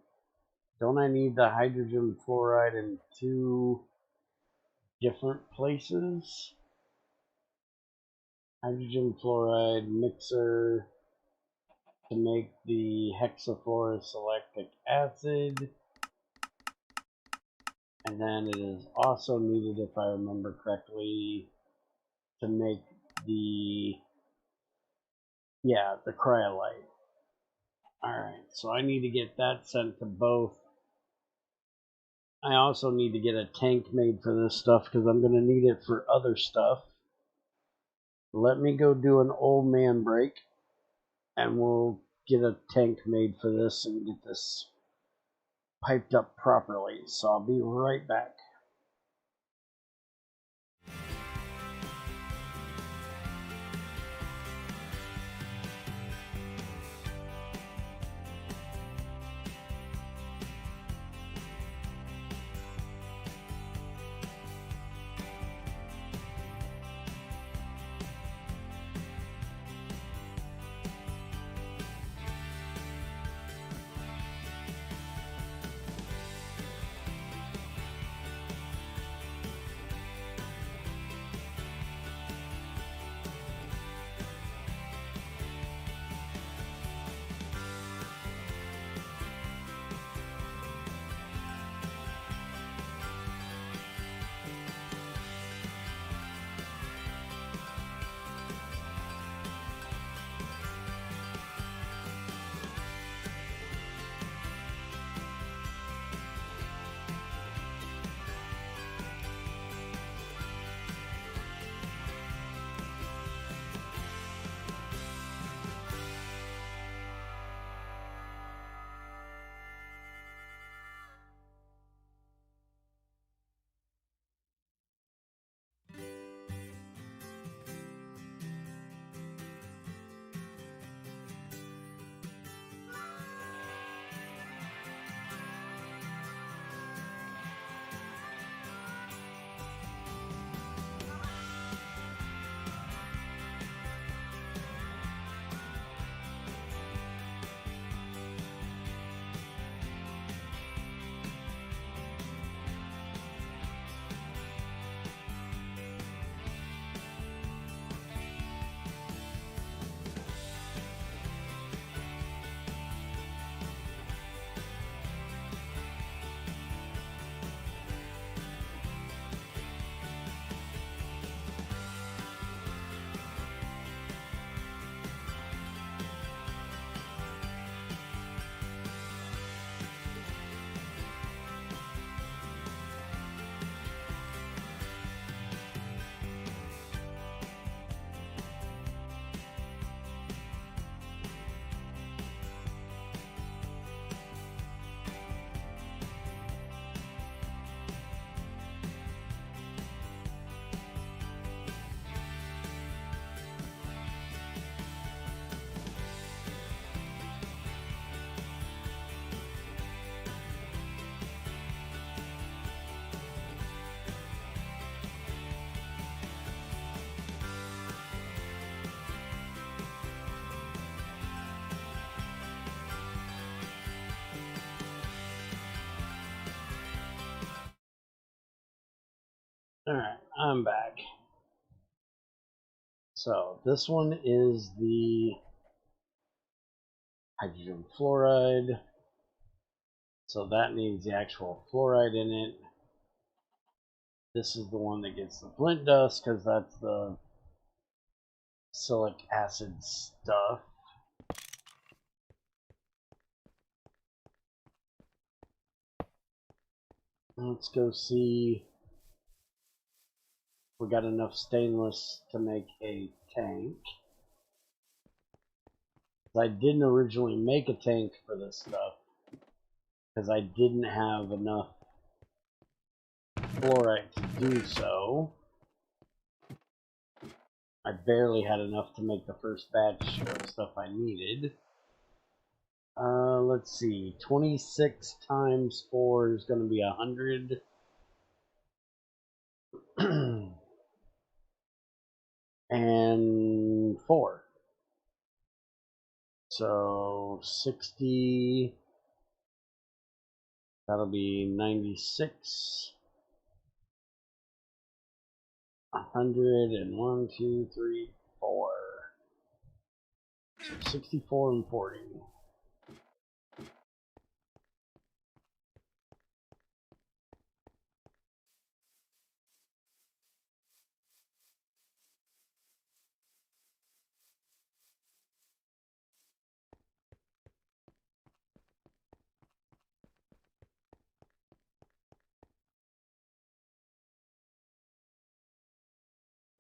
don't I need the hydrogen fluoride in 2 different places? Hydrogen fluoride mixer to make the hexafluorosilicic acid. And then it is also needed, if I remember correctly, to make the cryolite. Alright, so I need to get that sent to both. I also need to get a tank made for this stuff because I'm going to need it for other stuff. Let me go do an old man break and we'll get a tank made for this and get this piped up properly. So I'll be right back. Alright, I'm back. So, this one is the hydrogen fluoride. So that needs the actual fluoride in it. This is the one that gets the flint dust because that's the silic acid stuff. Let's go see if we got enough stainless to make a tank. I didn't originally make a tank for this stuff because I didn't have enough fluorite to do so. I barely had enough to make the first batch of stuff I needed. Let's see, 26 times 4 is going to be 100. And 4. So 60, that'll be 96. 100 and 1, 2, 3, 4. So 64 and 40.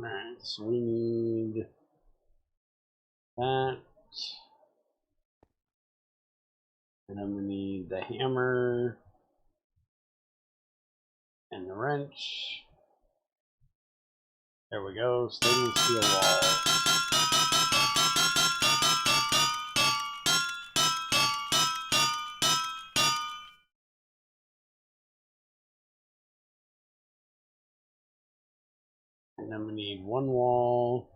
Alright, so we need that. And then we need the hammer and the wrench. There we go, stainless steel walls. And then we need one wall.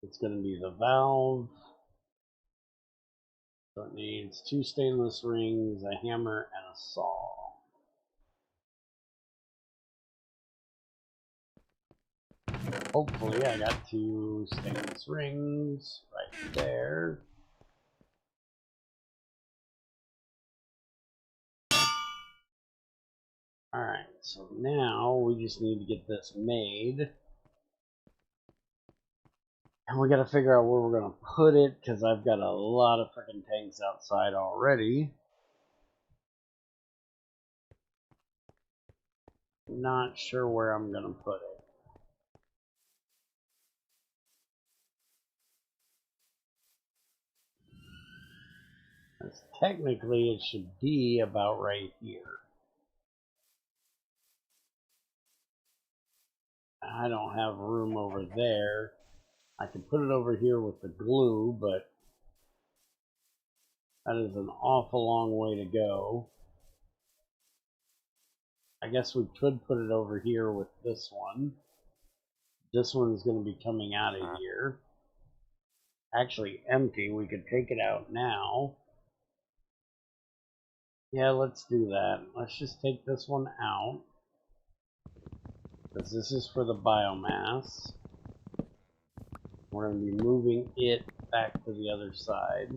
It's going to be the valve. So it needs 2 stainless rings, a hammer, and a saw. Hopefully I got 2 stainless rings right there. Alright, so now we just need to get this made. And we gotta figure out where we're gonna put it, because I've got a lot of freaking tanks outside already. Not sure where I'm gonna put it. Because technically it should be about right here. I don't have room over there. I can put it over here with the glue, but that is an awful long way to go. I guess we could put it over here with this one. This one is going to be coming out of here. Actually empty. We could take it out now. Yeah, let's do that. Let's just take this one out, because this is for the biomass. We're going to be moving it back to the other side.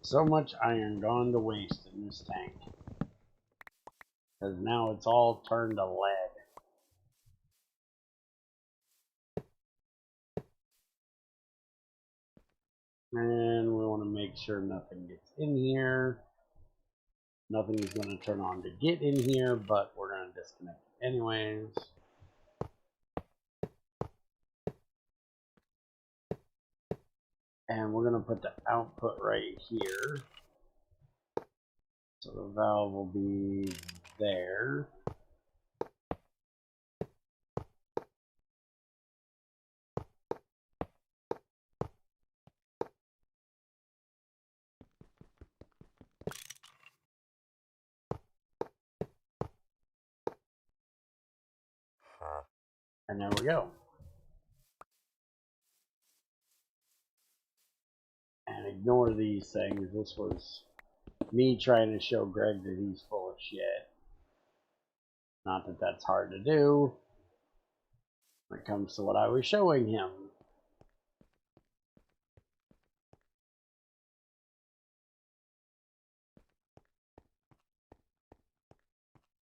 So much iron gone to waste in this tank, because now it's all turned to lead. And we want to make sure nothing gets in here. Nothing is going to turn on to get in here, but we're going to disconnect it anyways. And we're going to put the output right here. So the valve will be there. And there we go. And ignore these things. This was me trying to show Greg that he's full of shit. Not that that's hard to do when it comes to what I was showing him.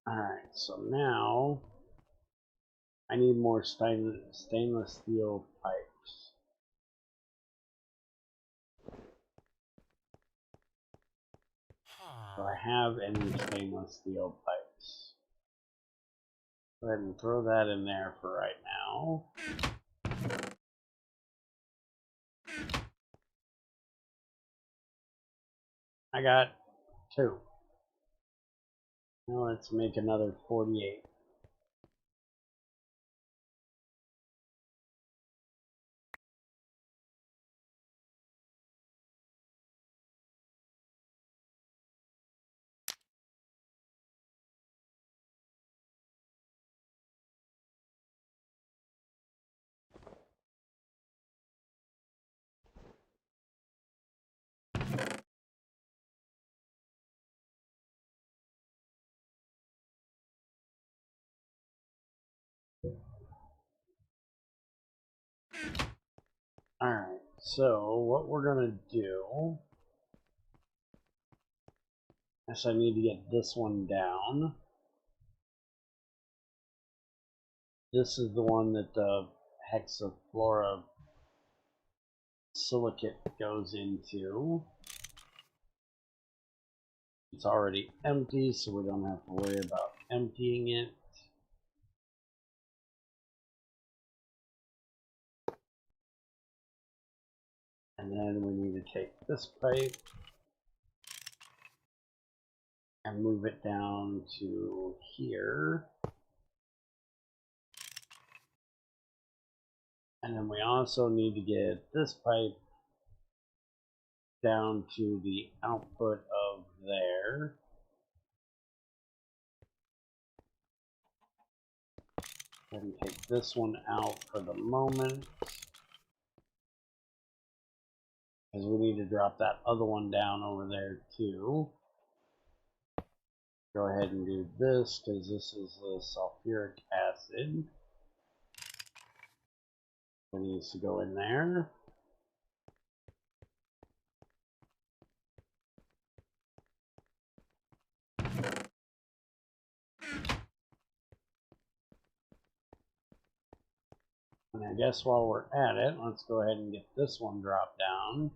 Alright, so now I need more stainless steel pipes. Do I have any stainless steel pipes? Go ahead and throw that in there for right now. I got 2. Now let's make another 48. Alright, so what we're gonna do, guess I need to get this one down. This is the one that the hexafluorosilicate goes into. It's already empty, so we don't have to worry about emptying it. And then we need to take this pipe and move it down to here. And then we also need to get this pipe down to the output of there. And take this one out for the moment, because we need to drop that other one down over there too. Go ahead and do this, because this is the sulfuric acid that needs to go in there. And I guess while we're at it, let's go ahead and get this one dropped down.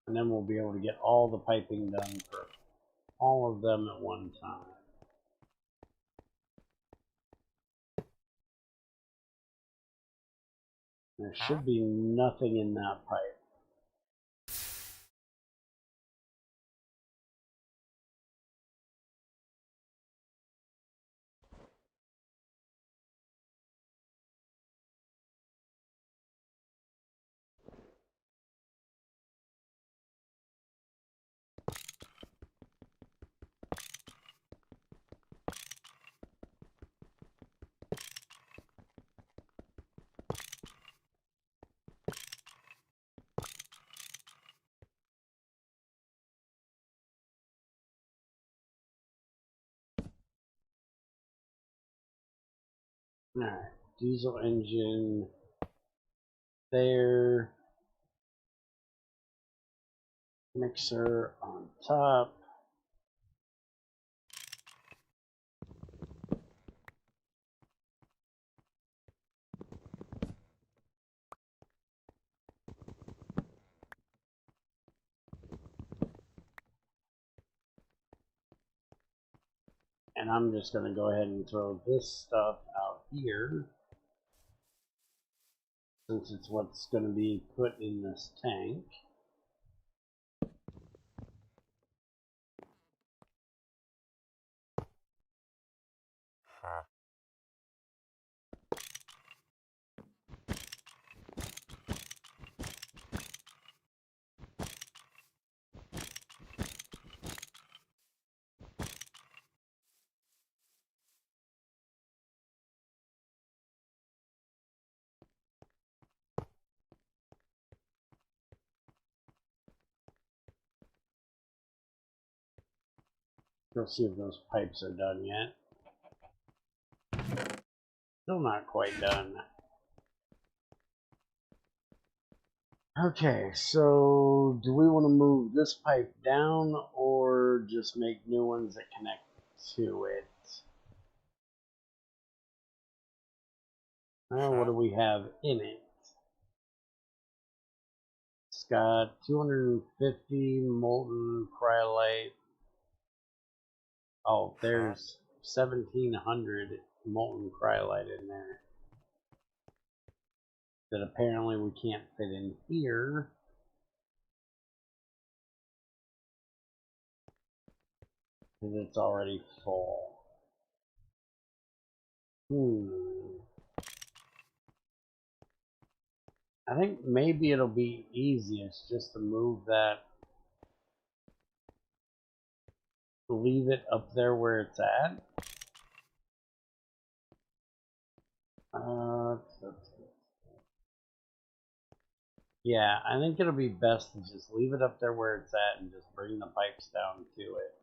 And then we'll be able to get all the piping done for all of them at one time. There should be nothing in that pipe. Alright, diesel engine there. Mixer on top. And I'm just going to go ahead and throw this stuff out here, since it's what's going to be put in this tank. We'll see if those pipes are done yet. Still not quite done. Okay, so do we want to move this pipe down or just make new ones that connect to it? What do we have in it? It's got 250 molten cryolite. Oh, there's 1,700 molten cryolite in there that apparently we can't fit in here. Because it's already full. I think maybe it'll be easiest just to move that, leave it up there where it's at. Yeah, I think it'll be best to just leave it up there where it's at and just bring the pipes down to it.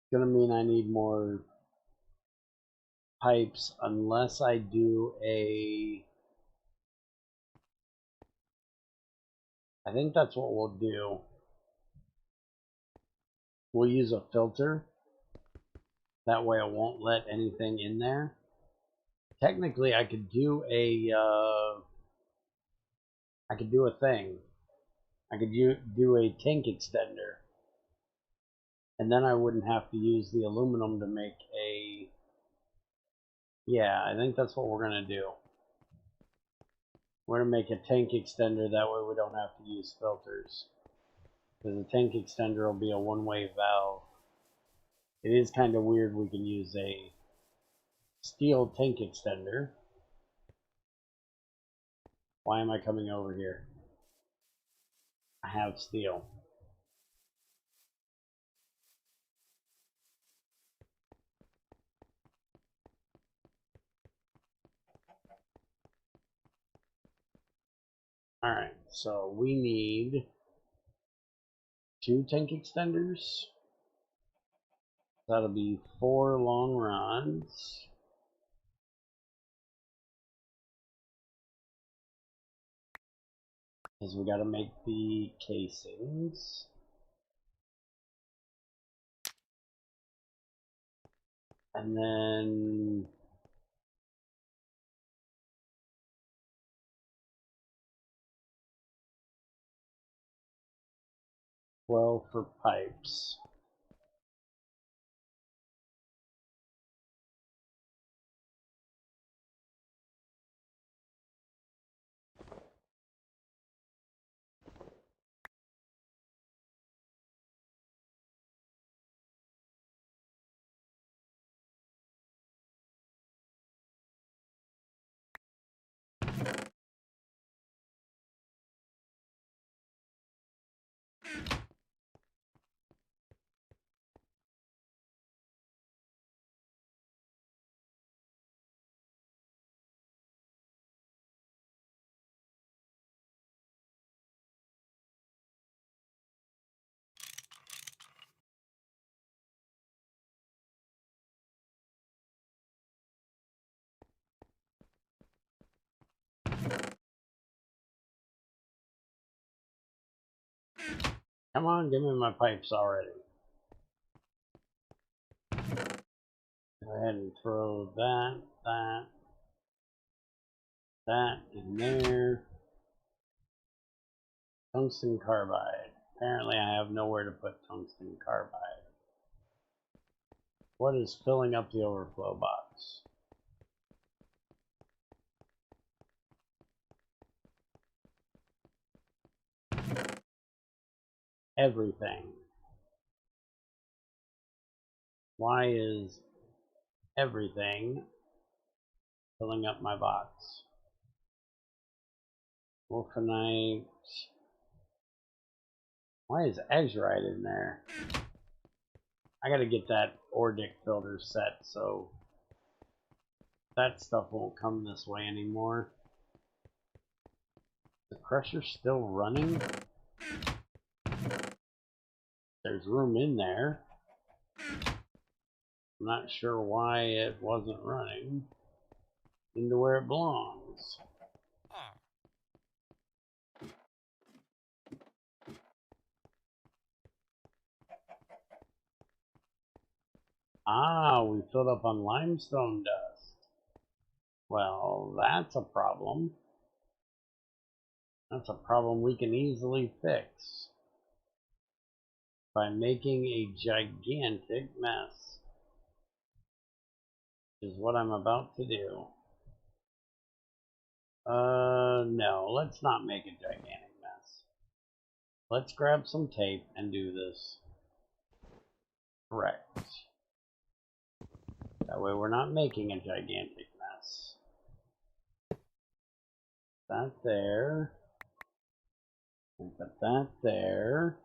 It's gonna mean I need more pipes unless I do I think that's what we'll do. We'll use a filter. That way it won't let anything in there. Technically, I could do a thing. I could do a tank extender. And then I wouldn't have to use the aluminum to make a... Yeah, I think that's what we're going to do. We're going to make a tank extender, that way we don't have to use filters. Because the tank extender will be a one-way valve. It is kind of weird we can use a steel tank extender. Why am I coming over here? I have steel. Alright, so we need 2 tank extenders. That'll be 4 long rods. Because we got to make the casings. And then 12 for pipes. Come on, give me my pipes already. Go ahead and throw that in there. Tungsten carbide. Apparently I have nowhere to put tungsten carbide. What is filling up the overflow box? Everything. Why is everything filling up my box? Wolfenite. Why is azurite in there? I gotta get that Ordic filter set so that stuff won't come this way anymore. The crusher's still running. There's room in there. I'm not sure why it wasn't running into where it belongs. Ah, we filled up on limestone dust. Well, that's a problem. That's a problem we can easily fix by making a gigantic mess, which is what I'm about to do. No, let's not make a gigantic mess. Let's grab some tape and do this correct. That way we're not making a gigantic mess. That there. And put that there.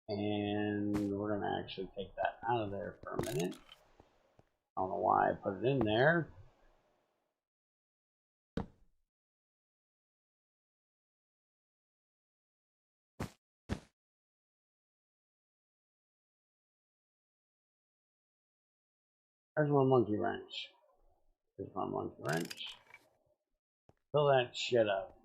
And we're going to actually take that out of there for a minute. I don't know why I put it in there. There's my monkey wrench. There's my monkey wrench. Fill that shit up.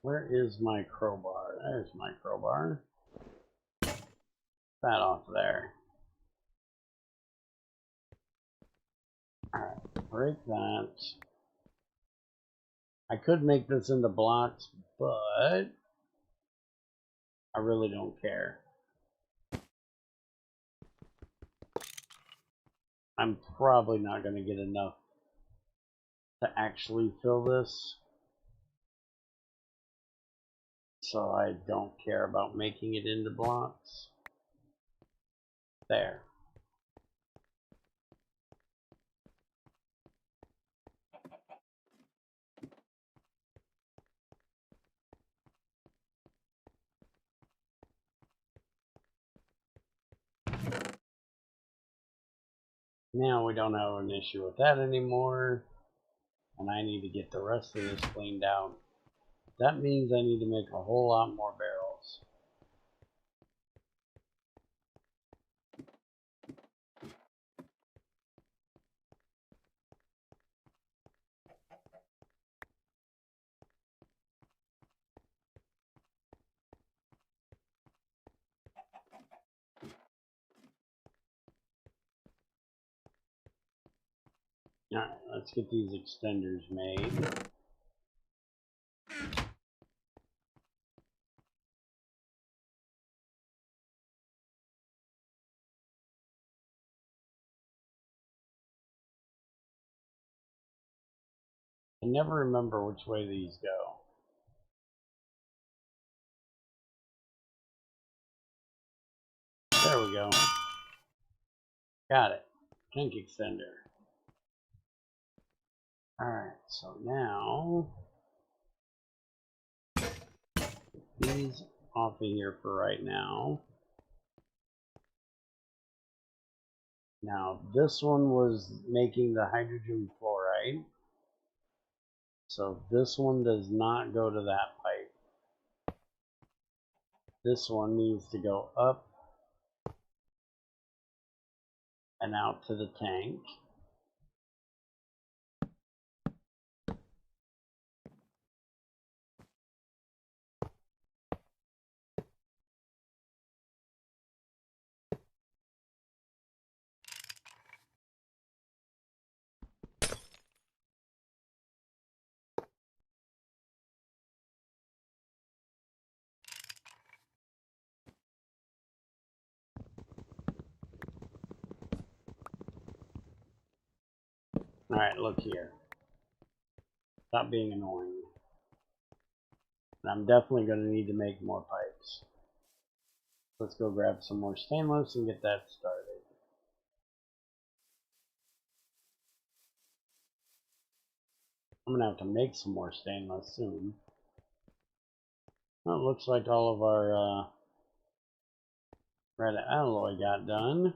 Where is my crowbar? There's my crowbar. That off there. Alright, break that. I could make this into blocks, but I really don't care. I'm probably not going to get enough to actually fill this. So I don't care about making it into blocks. There. Now we don't have an issue with that anymore. And I need to get the rest of this cleaned out. That means I need to make a whole lot more barrels. Alright, let's get these extenders made. I never remember which way these go. There we go. Got it. Tank extender. Alright, so now these off of here for right now. Now this one was making the hydrogen fluoride. So this one does not go to that pipe. This one needs to go up and out to the tank. Alright, look here. Stop being annoying. And I'm definitely going to need to make more pipes. Let's go grab some more stainless and get that started. I'm gonna have to make some more stainless soon. Well, it looks like all of our red alloy got done.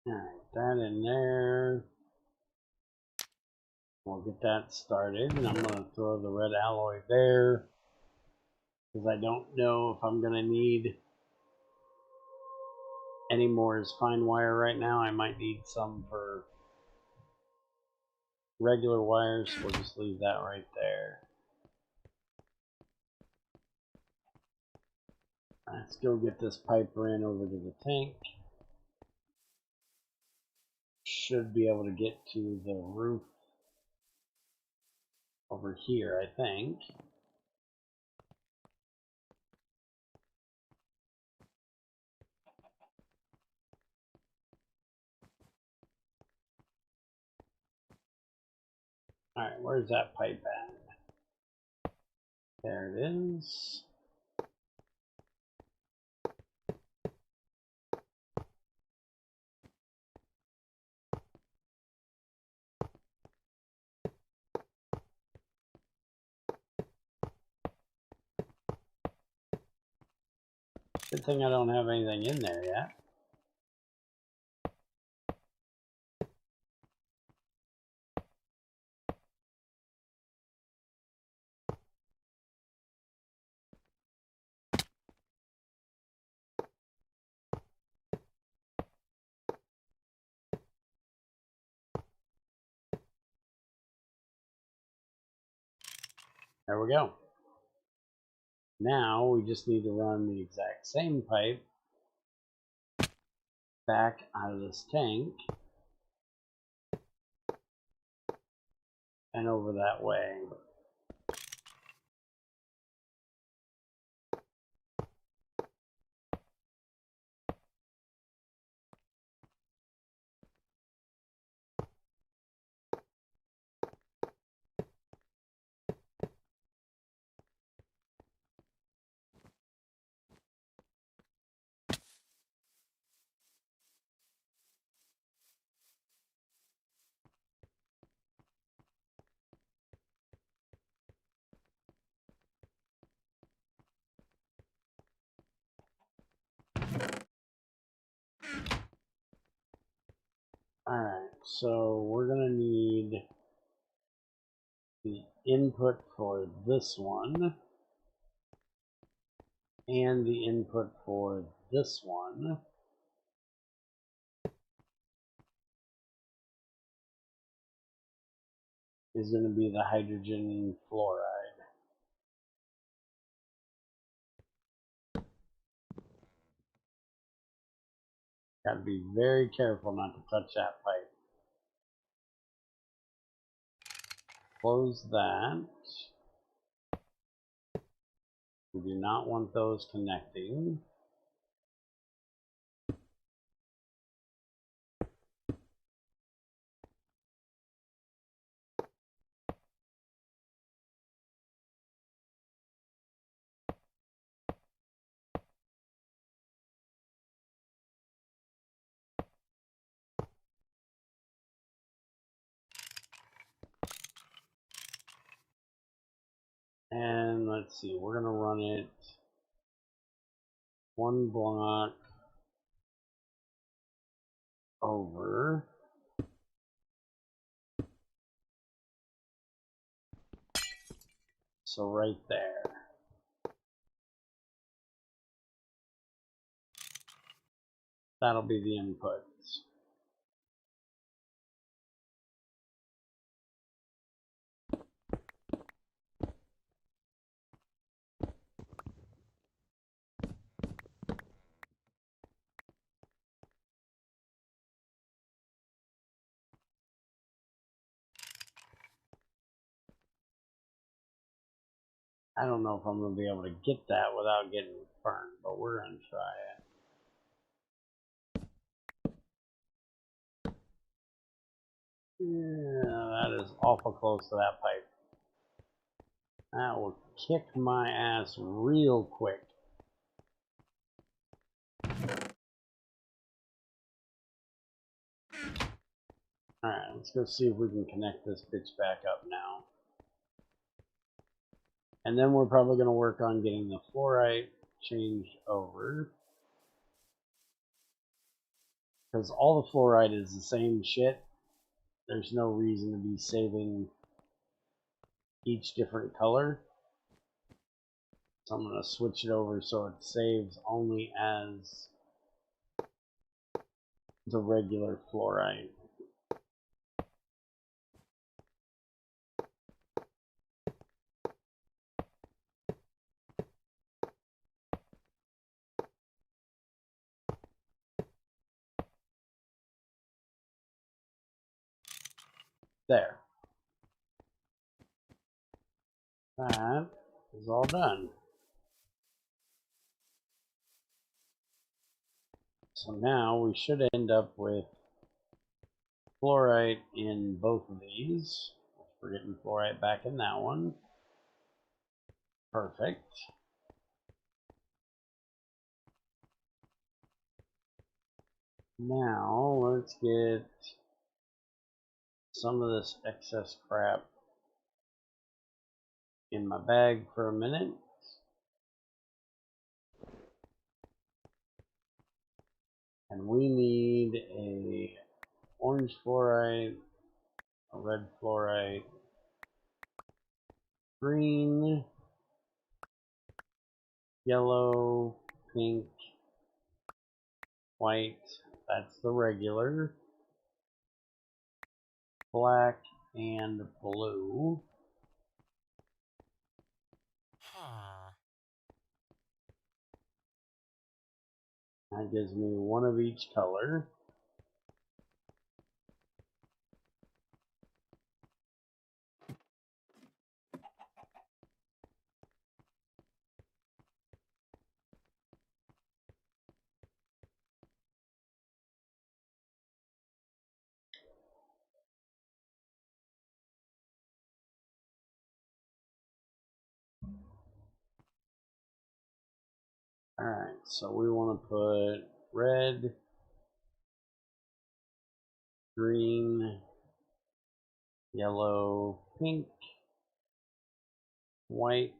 Alright, that in there. We'll get that started, and I'm going to throw the red alloy there, because I don't know if I'm going to need any more as fine wire right now. I might need some for regular wires, so we'll just leave that right there. Let's go get this pipe ran over to the tank. Should be able to get to the roof over here, I think. Alright, where's that pipe at? There it is. Good thing I don't have anything in there yet. There we go. Now we just need to run the exact same pipe back out of this tank and over that way. Alright, so we're going to need the input for this one and the input for this one. Is going to be the hydrogen fluoride. Got to be very careful not to touch that pipe. Close that. We do not want those connecting. And let's see, we're going to run it one block over. So right there. That'll be the inputs. I don't know if I'm going to be able to get that without getting burned, but we're going to try it. Yeah, that is awful close to that pipe. That will kick my ass real quick. Alright, let's go see if we can connect this bitch back up now. And then we're probably going to work on getting the fluorite changed over. Because all the fluorite is the same shit. There's no reason to be saving each different color. So I'm going to switch it over so it saves only as the regular fluorite. There. That is all done. So now we should end up with fluorite in both of these. We're getting fluorite back in that one. Perfect. Now let's get some of this excess crap in my bag for a minute. And we need a orange fluorite, a red fluorite, green, yellow, pink, white, that's the regular, black, and blue. That gives me one of each color. Alright, so we want to put red, green, yellow, pink, white,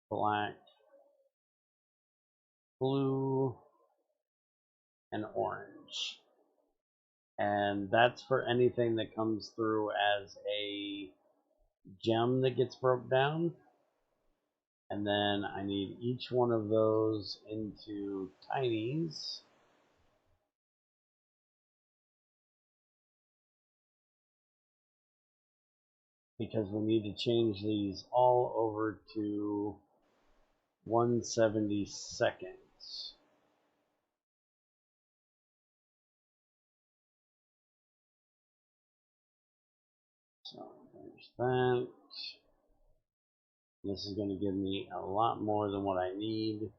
black, blue, and orange. And that's for anything that comes through as a gem that gets broke down. And then I need each one of those into tinies. Because we need to change these all over to 1/72. So there's that. This is going to give me a lot more than what I need.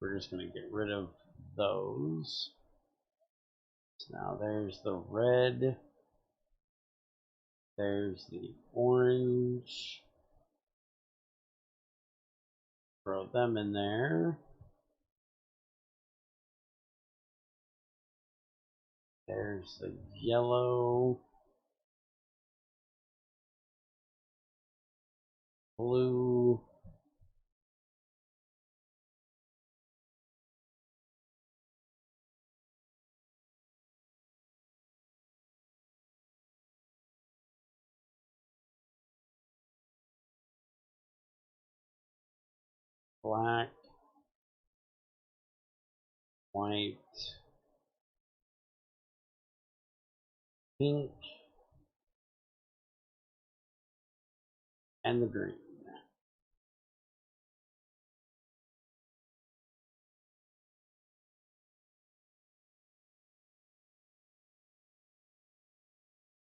We're just going to get rid of those. So now there's the red. There's the orange. Throw them in there. There's the yellow. Blue. Black. White. Pink. And the green.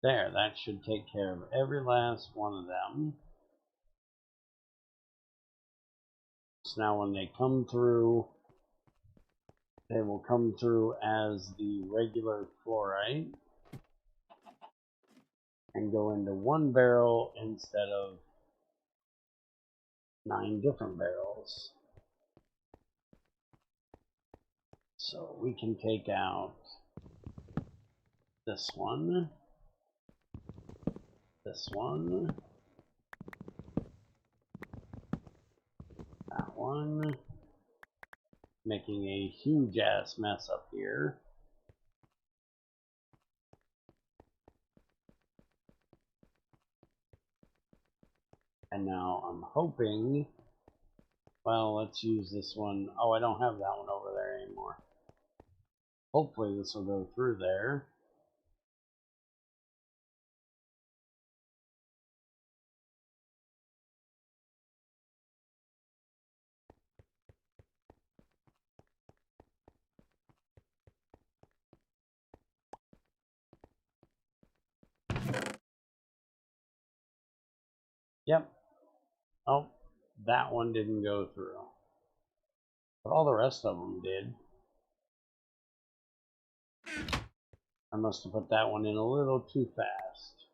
There, that should take care of every last one of them. So now when they come through, they will come through as the regular fluorite and go into one barrel instead of 9 different barrels. So we can take out this one, that one, making a huge ass mess up here. And now I'm hoping, well, let's use this one. Oh, I don't have that one over there anymore. Hopefully this will go through there. Yep. Oh, that one didn't go through. But all the rest of them did. I must have put that one in a little too fast.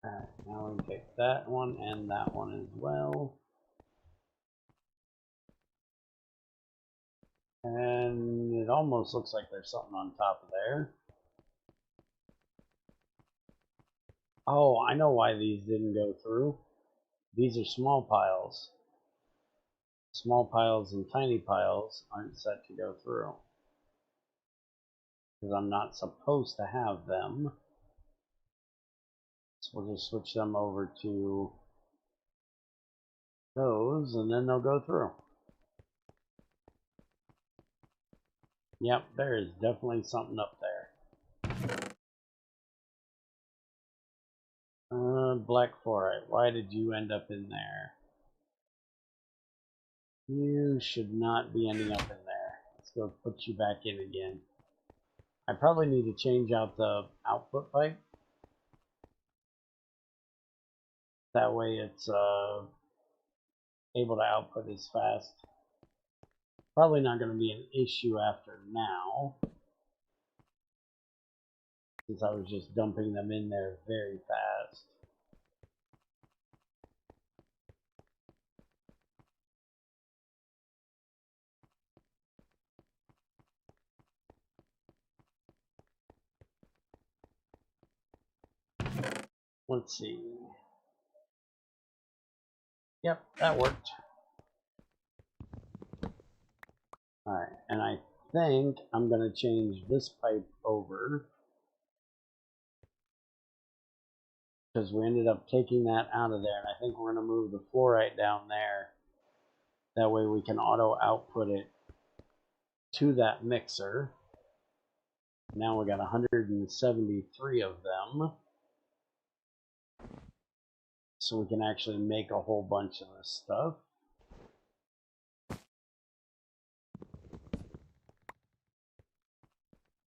Alright, now we can take that one and that one as well. And it almost looks like there's something on top of there. Oh, I know why these didn't go through. These are small piles. Small piles and tiny piles aren't set to go through. Because I'm not supposed to have them. So we'll just switch them over to those and then they'll go through. Yep, there is definitely something up there. Black fluorite, why did you end up in there? You should not be ending up in there. Let's go put you back in again. I probably need to change out the output pipe. That way it's able to output as fast. Probably not going to be an issue after now, since I was just dumping them in there very fast. Let's see. Yep, that worked. Alright, and I think I'm going to change this pipe over, because we ended up taking that out of there, and I think we're going to move the fluorite down there. That way we can auto output it to that mixer. Now we got 173 of them. So we can actually make a whole bunch of this stuff.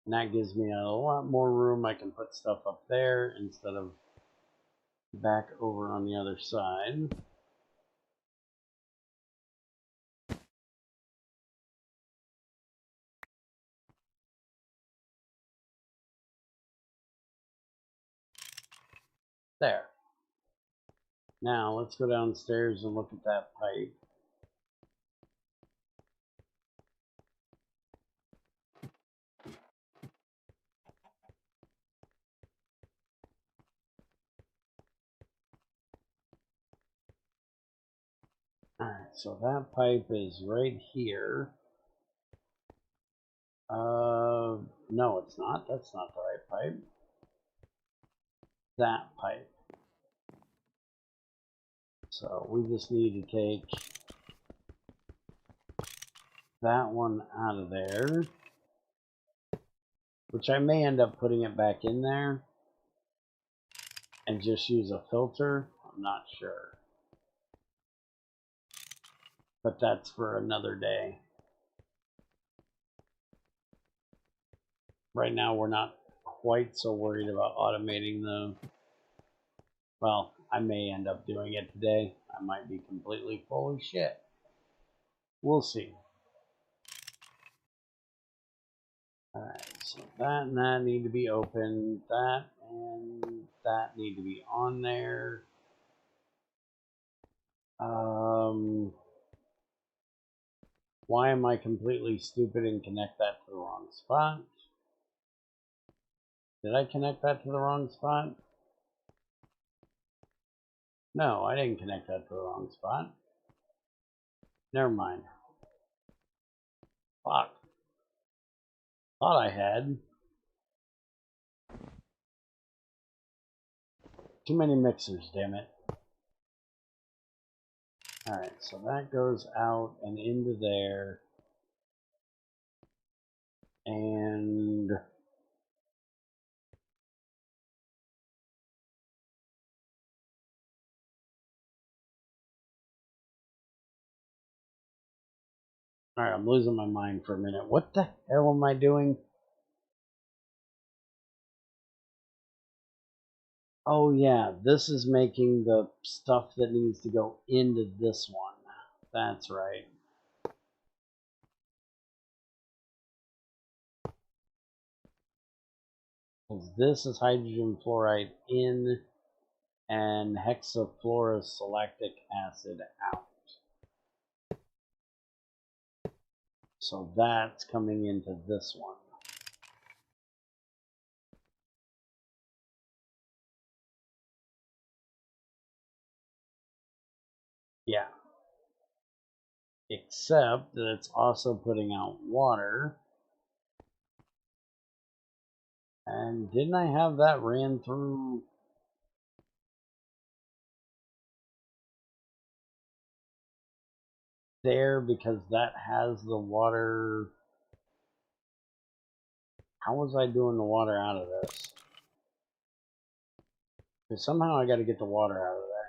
And that gives me a lot more room. I can put stuff up there instead of back over on the other side. There. Now let's go downstairs and look at that pipe. Alright, so that pipe is right here. No, it's not. That's not the right pipe. That pipe. So we just need to take that one out of there, which I may end up putting it back in there and just use a filter. I'm not sure, but that's for another day. Right now we're not quite so worried about automating the... Well, I may end up doing it today. I might be completely full of shit. We'll see. Alright, so that and that need to be open. That and that need to be on there. Why am I completely stupid and connect that to the wrong spot? Did I connect that to the wrong spot? No, I didn't connect that to the wrong spot. Never mind. Fuck. Thought I had. Too many mixers, damn it. Alright, so that goes out and into there. And... Alright, I'm losing my mind for a minute. What the hell am I doing? Oh yeah, this is making the stuff that needs to go into this one. That's right. Because this is hydrogen fluoride in and hexafluorosilactic acid out. So that's coming into this one. Yeah. Except that it's also putting out water. And didn't I have that ran through? There, because that has the water. How was I doing the water out of this? Because somehow I got to get the water out of there.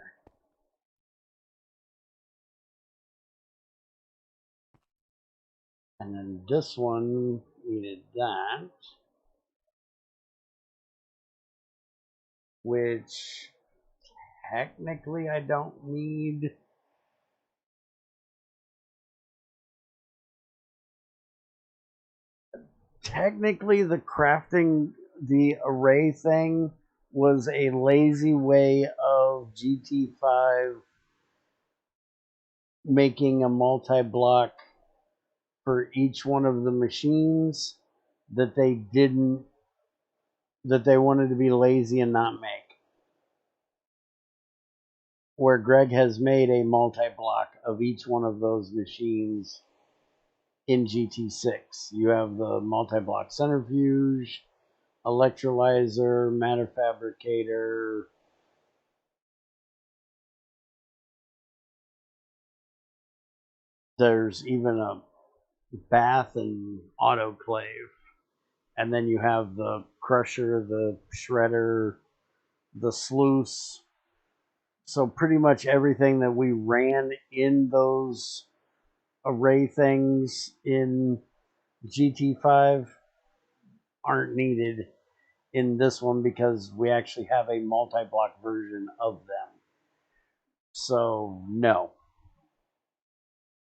And then this one needed that. Which technically I don't need. Technically the crafting the array thing was a lazy way of GT5 making a multi-block for each one of the machines that they wanted to be lazy and not make. Where Greg has made a multi-block of each one of those machines in GT6. You have the multi-block centrifuge, electrolyzer, matter fabricator. There's even a bath and autoclave. And then you have the crusher, the shredder, the sluice. So pretty much everything that we ran in those array things in GT5 aren't needed in this one because we actually have a multi-block version of them. So no,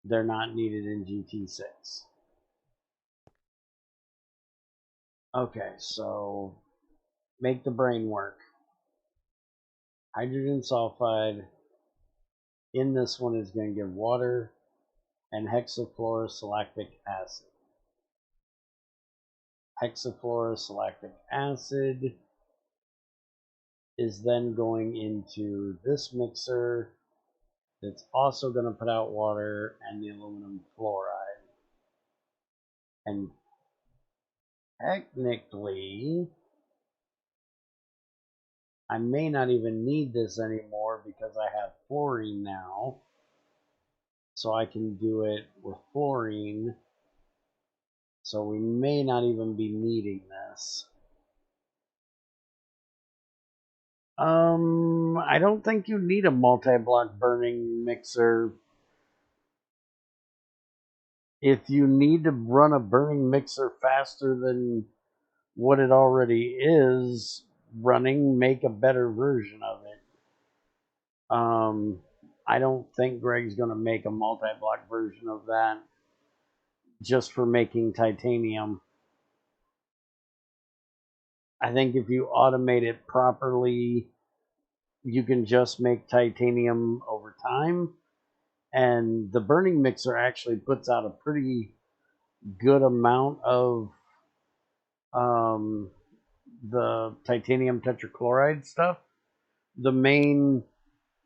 they're not needed in GT6. Okay, so make the brain work. Hydrogen sulfide in this one is going to give water and hexafluorosilactic acid. Hexafluorosilactic acid is then going into this mixer that's also going to put out water and the aluminum fluoride. And technically, I may not even need this anymore because I have fluorine now. So I can do it with fluorine. So we may not even be needing this. I don't think you need a multi-block burning mixer. If you need to run a burning mixer faster than what it already is running, make a better version of it. I don't think Greg's going to make a multi-block version of that just for making titanium. I think if you automate it properly, you can just make titanium over time. And the burning mixer actually puts out a pretty good amount of the titanium tetrachloride stuff. The main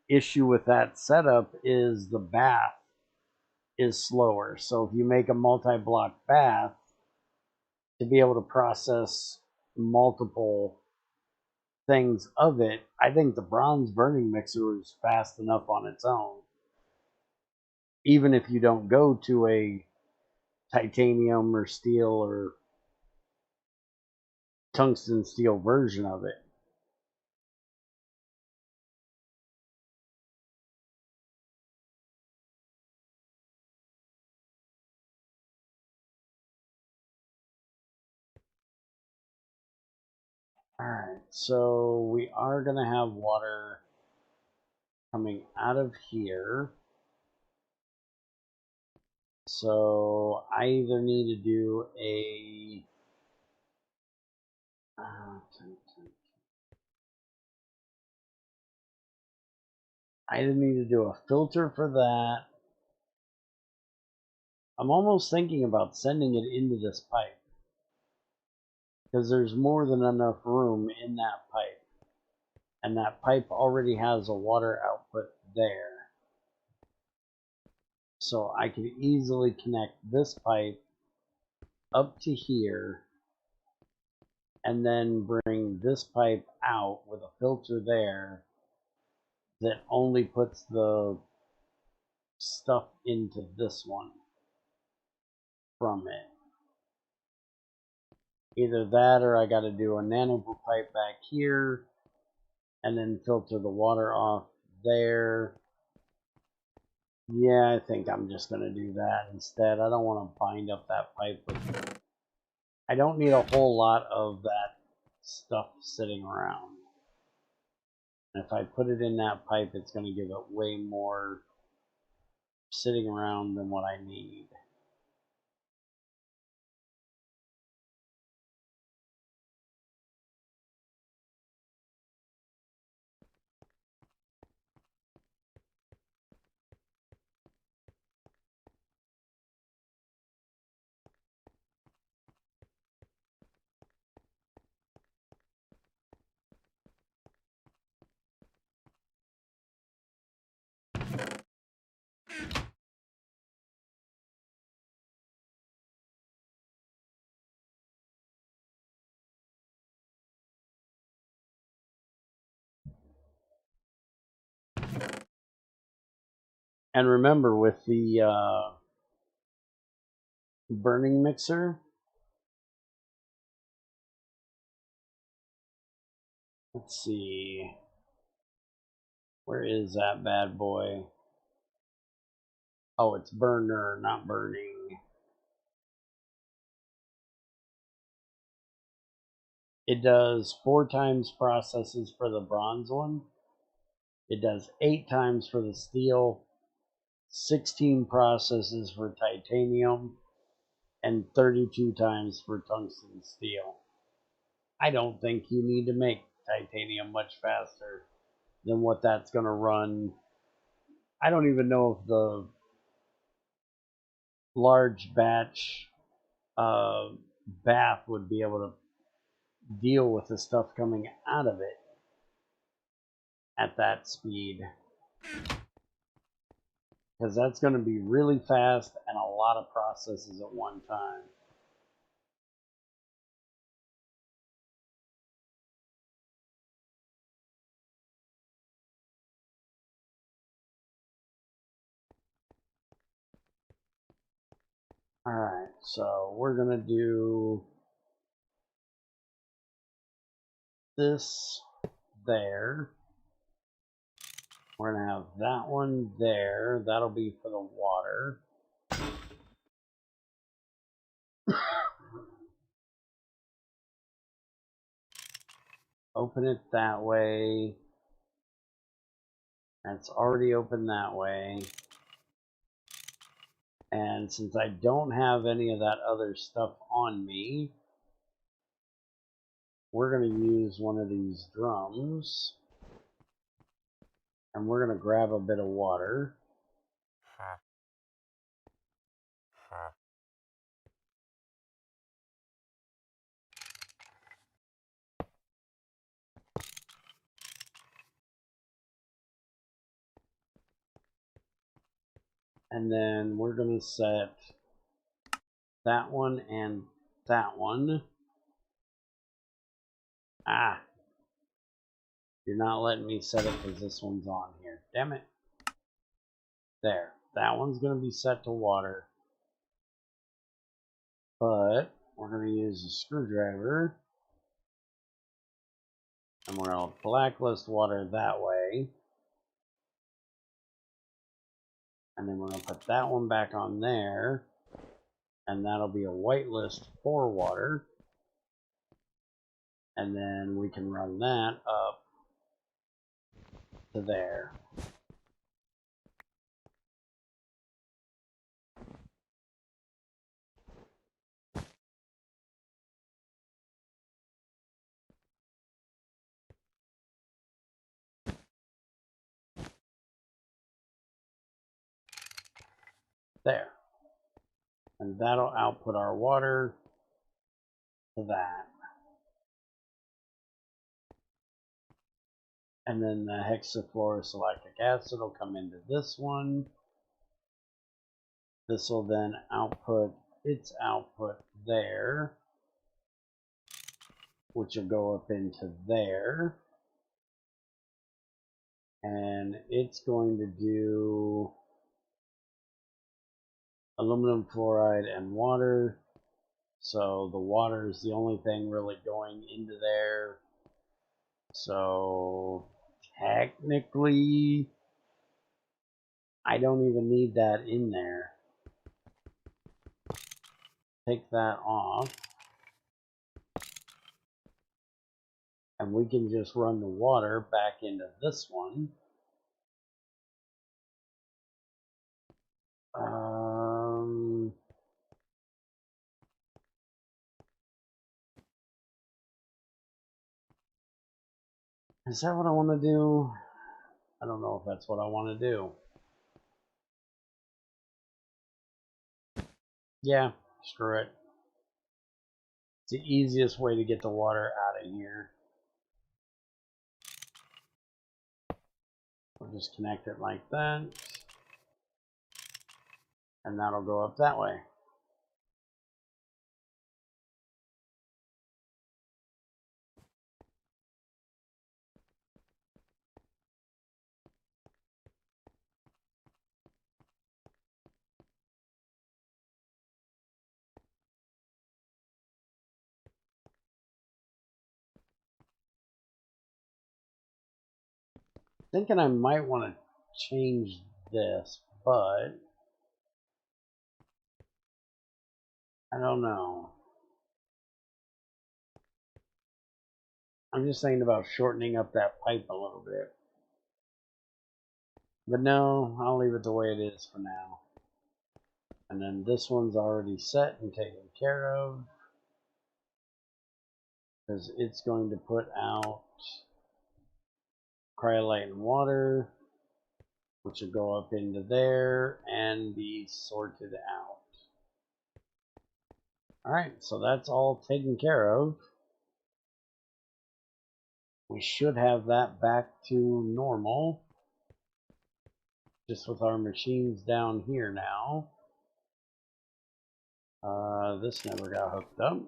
issue with that setup is the bath is slower. So if you make a multi-block bath, to be able to process multiple things of it, I think the bronze burning mixer is fast enough on its own. Even if you don't go to a titanium or steel or tungsten steel version of it. Alright, so we are going to have water coming out of here. So I either need to do a I either need to do a filter for that. I'm almost thinking about sending it into this pipe, because there's more than enough room in that pipe. And that pipe already has a water output there. So I could easily connect this pipe up to here and then bring this pipe out with a filter there that only puts the stuff into this one from it. Either that or I got to do a nanopool pipe back here and then filter the water off there. Yeah, I think I'm just going to do that instead. I don't want to bind up that pipe with... I don't need a whole lot of that stuff sitting around. And if I put it in that pipe, it's going to give it way more sitting around than what I need. And remember, with the burning mixer, let's see, where is that bad boy? Oh, it's burner, not burning. It does 4 times processes for the bronze one. It does 8 times for the steel, 16 processes for titanium, and 32 times for tungsten steel. I don't think you need to make titanium much faster than what that's going to run. I don't even know if the large batch bath would be able to deal with the stuff coming out of it at that speed, because that's going to be really fast and a lot of processes at one time. Alright, so we're going to do this there. We're going to have that one there. That'll be for the water. open it that way. And it's already open that way. And since I don't have any of that other stuff on me, we're going to use one of these drums. And we're going to grab a bit of water. And then we're going to set that one and that one. Ah, you're not letting me set it because this one's on here. Damn it. There. That one's going to be set to water. But we're going to use a screwdriver. And we're going to blacklist water that way. And then we're going to put that one back on there. And that'll be a whitelist for water. And then we can run that up to there. There. And that'll output our water to that. And then the hexafluorosilicic acid will come into this one. This will then output its output there, which will go up into there. And it's going to do aluminum fluoride and water. So the water is the only thing really going into there. So technically, I don't even need that in there. Take that off. And we can just run the water back into this one. Is that what I want to do? I don't know if that's what I want to do. Yeah, screw it. It's the easiest way to get the water out of here. We'll just connect it like that. And that'll go up that way. Thinking I might want to change this, but I don't know. I'm just thinking about shortening up that pipe a little bit. But no, I'll leave it the way it is for now. And then this one's already set and taken care of, because it's going to put out cryolite and water, which will go up into there and be sorted out. Alright, so that's all taken care of. We should have that back to normal, just with our machines down here now. This never got hooked up.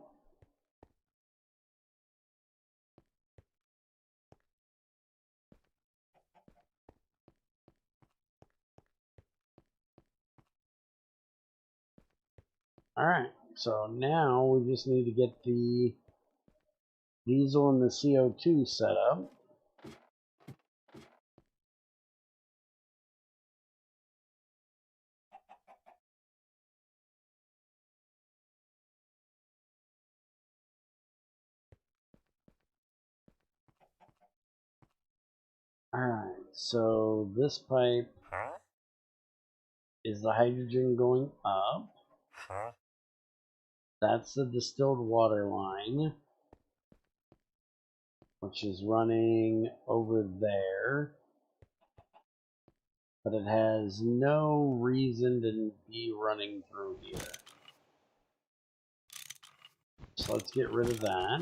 Alright, so now we just need to get the diesel and the CO2 set up. Alright, so this pipe is the hydrogen going up. That's the distilled water line, which is running over there. But it has no reason to be running through here. So let's get rid of that.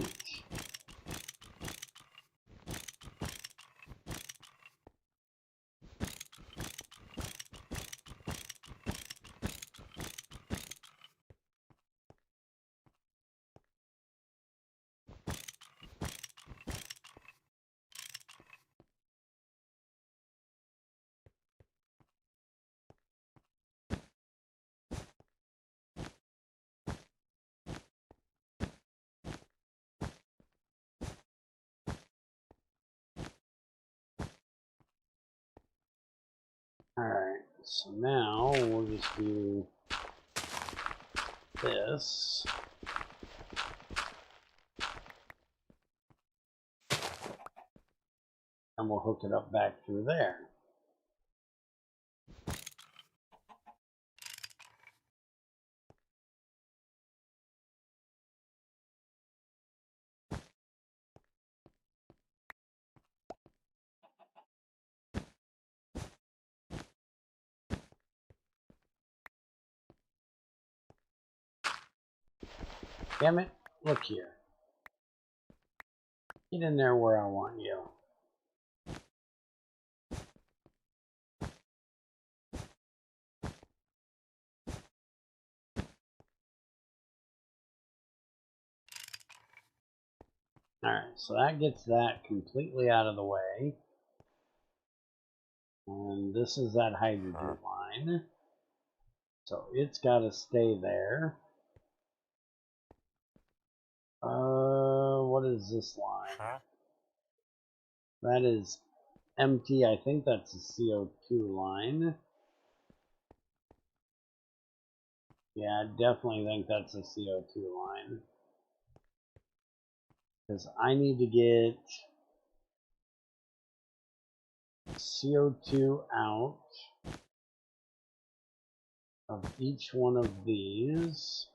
Alright, so now we'll just do this. And we'll hook it up back through there. Damn it, look here. Get in there where I want you. Alright, so that gets that completely out of the way. And this is that hydrogen line. So it's got to stay there. What is this line? That is empty. I think that's a CO2 line. Yeah, I definitely think that's a CO2 line. Because I need to get CO2 out of each one of these.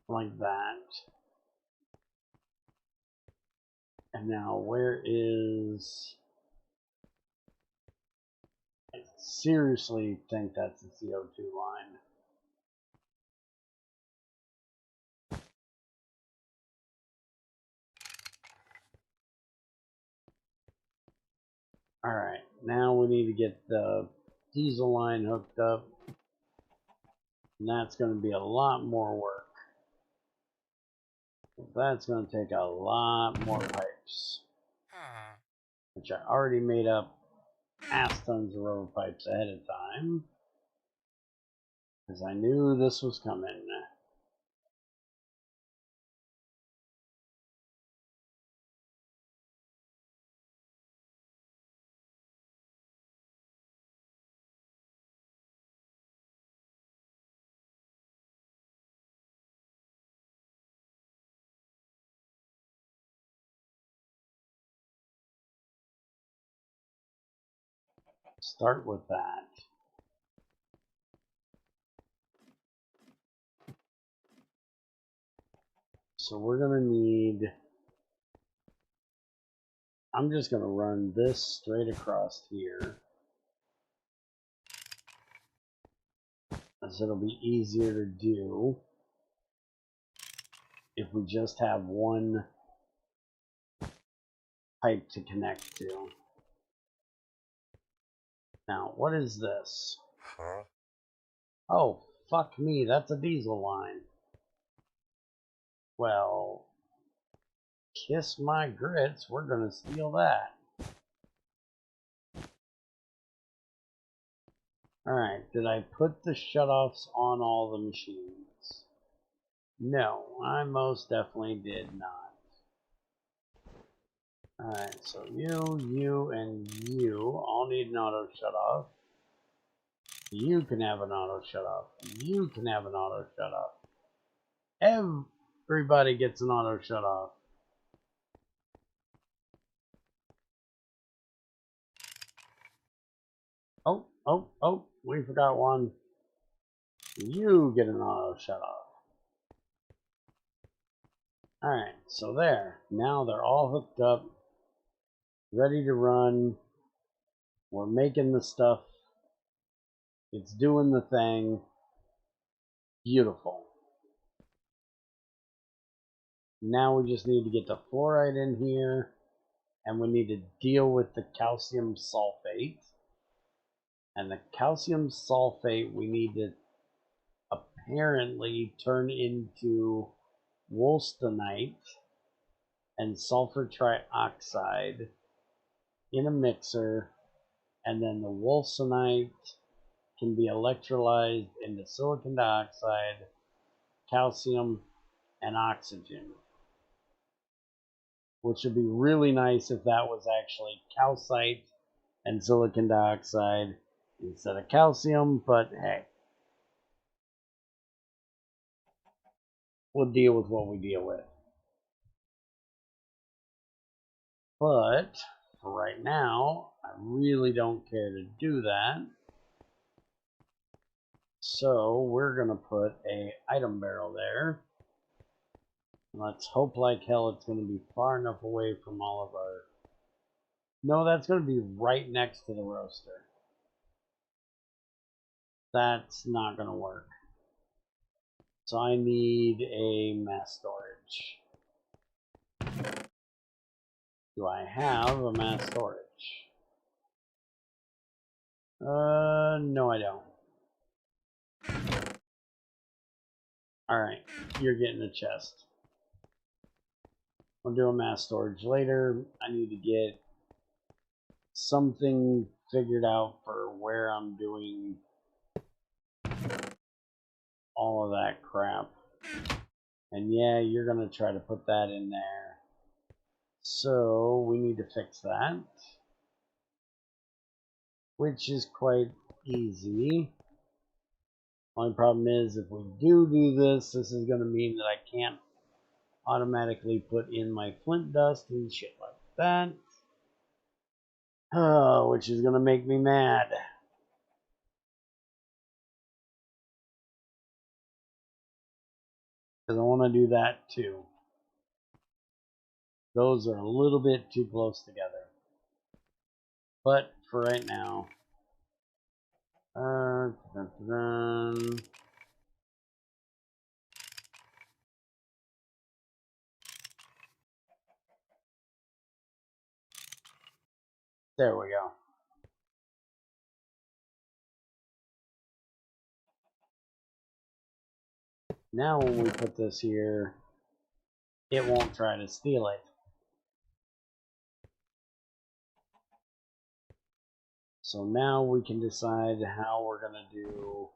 Like that. And now where is... I seriously think that's a CO2 line. Alright, now we need to get the diesel line hooked up. And that's going to be a lot more work. That's going to take a lot more pipes. Which I already made up ass tons of rubber pipes ahead of time. Because I knew this was coming. Start with that. So we're going to need... I'm just going to run this straight across here. As it'll be easier to do if we just have one pipe to connect to. Now, what is this? Oh, fuck me, that's a diesel line. Well, kiss my grits, we're gonna steal that. Alright, did I put the shutoffs on all the machines? No, I most definitely did not. Alright, so you, and you all need an auto shut off. You can have an auto shut off. You can have an auto shut off. Everybody gets an auto shut off. Oh, we forgot one. You get an auto shut off. Alright, so there. Now they're all hooked up, ready to run. We're making the stuff. It's doing the thing. Beautiful. Now we just need to get the fluoride in here, and we need to deal with the calcium sulfate. And the calcium sulfate we need to apparently turn into wolstenite and sulfur trioxide in a mixer, and then the wolstenite can be electrolyzed into silicon dioxide, calcium, and oxygen, which would be really nice if that was actually calcite and silicon dioxide instead of calcium, but hey, we'll deal with what we deal with. But for right now, I really don't care to do that. So we're going to put a item barrel there. Let's hope like hell it's going to be far enough away from all of our... No, that's going to be right next to the roaster. That's not going to work. So I need a mass storage. Do I have a mass storage? No I don't. Alright, you're getting a chest. I'll do a mass storage later. I need to get something figured out for where I'm doing all of that crap. And yeah, you're going to try to put that in there. So we need to fix that, which is quite easy. Only problem is if we do this, this is going to mean that I can't automatically put in my flint dust and shit like that. Oh, which is going to make me mad. Because I want to do that too. Those are a little bit too close together. But for right now, there we go. Now when we put this here, it won't try to steal it. So now we can decide how we're going to do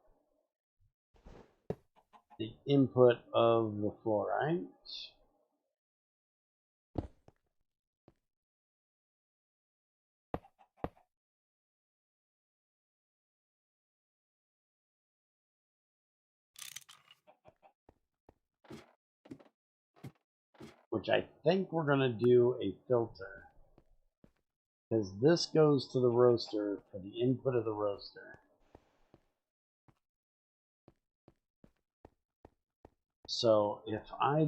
the input of the fluoride. Which I think we're going to do a filter. Because this goes to the roaster for the input of the roaster. So if I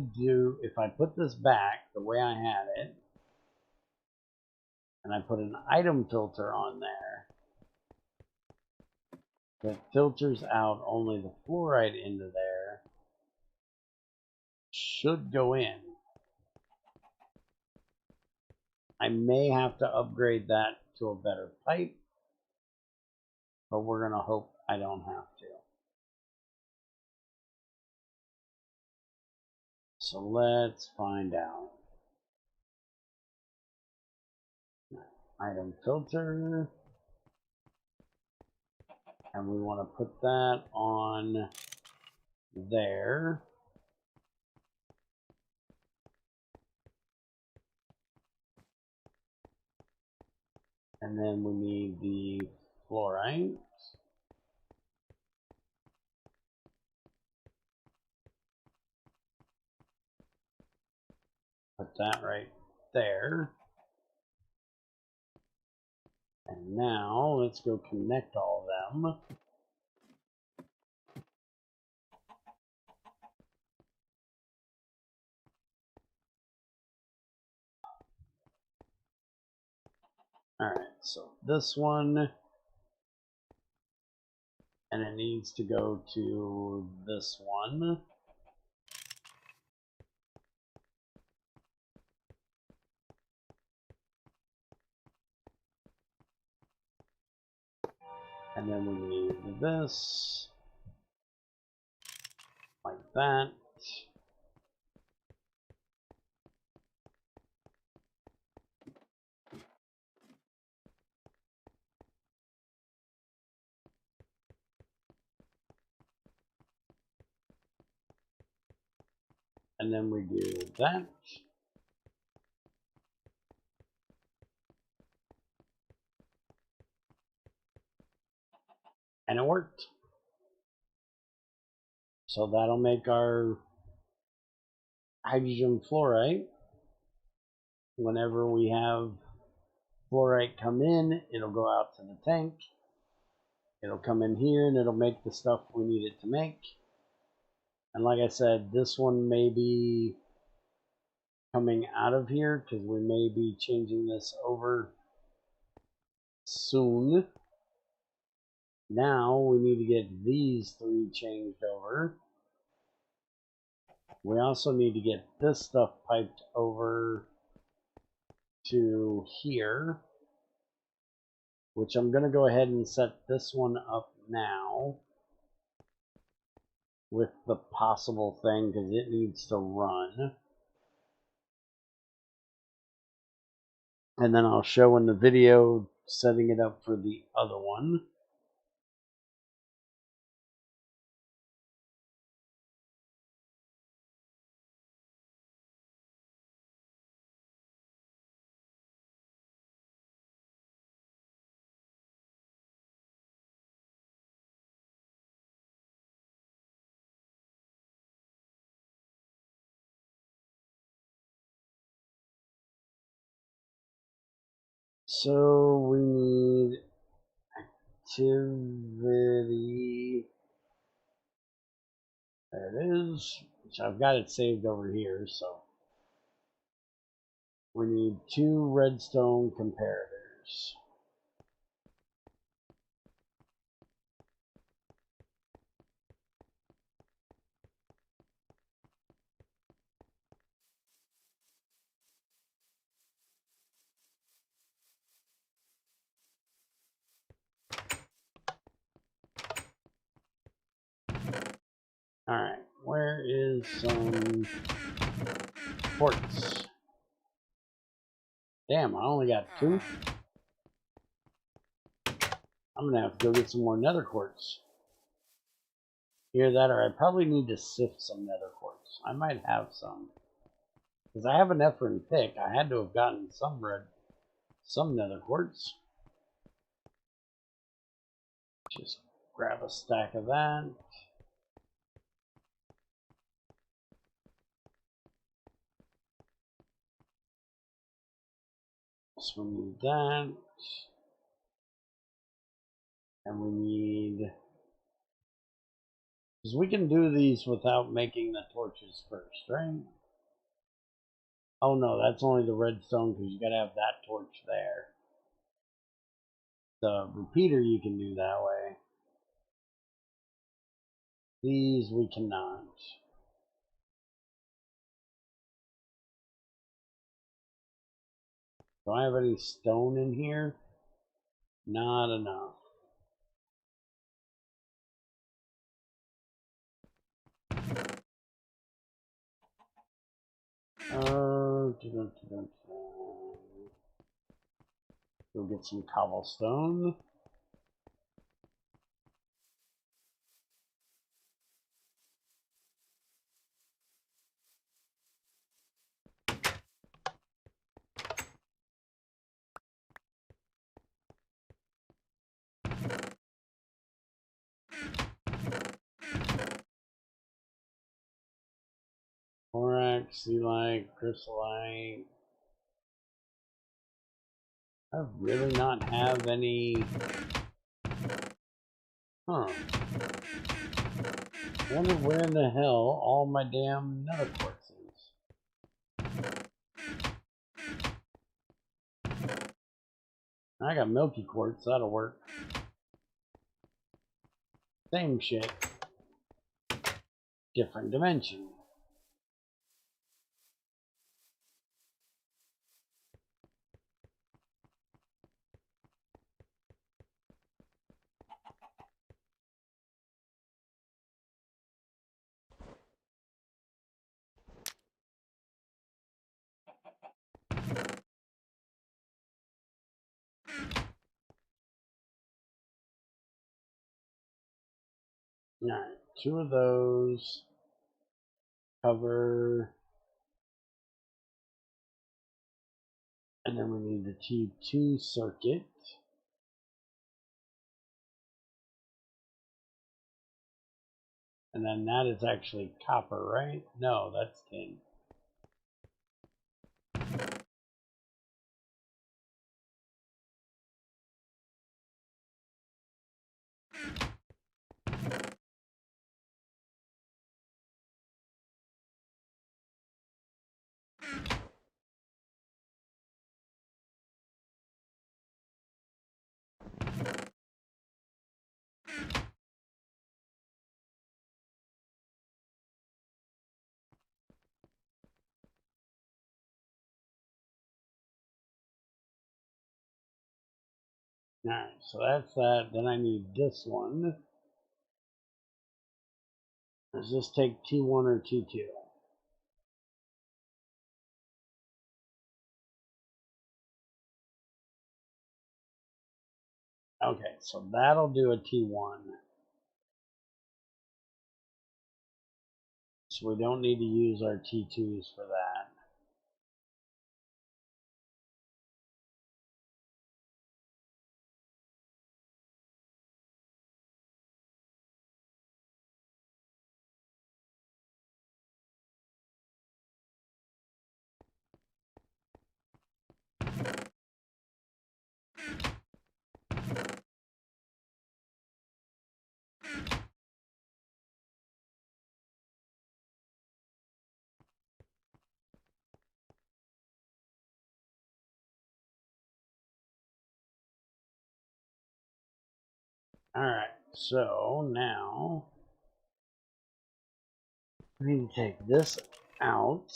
put this back the way I had it, and I put an item filter on there that filters out only the fluoride into there, should go in. I may have to upgrade that to a better pipe, but we're going to hope I don't have to. So let's find out. Item filter. And we want to put that on there. And then we need the fluorite. Put that right there. And now let's go connect all of them. Alright, so this one, and it needs to go to this one. And then we need this, like that. And then we do that. And it worked. So that'll make our hydrogen fluoride. Whenever we have fluorite come in, it'll go out to the tank. It'll come in here and it'll make the stuff we need it to make. And like I said, this one may be coming out of here because we may be changing this over soon. Now we need to get these three changed over. We also need to get this stuff piped over to here, which I'm going to go ahead and set this one up now with the possible thing because it needs to run. And then I'll show in the video setting it up for the other one. So we need activity. There it is. Which I've got it saved over here, so we need 2 redstone comparators. Alright, where is some quartz? Damn, I only got 2. I'm gonna have to go get some more nether quartz. Either that or I probably need to sift some nether quartz. I might have some. Because I have an Ephraim pick. I had to have gotten some nether quartz. Just grab a stack of that. So we need that. And we need... Because we can do these without making the torches first, right? Oh no, that's only the redstone because you gotta have that torch there. The repeater you can do that way. These we cannot. Do I have any stone in here? Not enough. Go get some cobblestone. Sealite, Chrysolite. I really not have any. Huh. I wonder where in the hell all my damn nether quartz is. I got milky quartz, that'll work. Same shit. Different dimension. Alright, 2 of those cover, and then we need the T2 circuit. And then that is actually copper, right? No, that's tin. Alright, so that's that. Then I need this one. Does this take T1 or T2? Okay, so that'll do a T1. So we don't need to use our T2s for that. Alright, so now we need to take this out.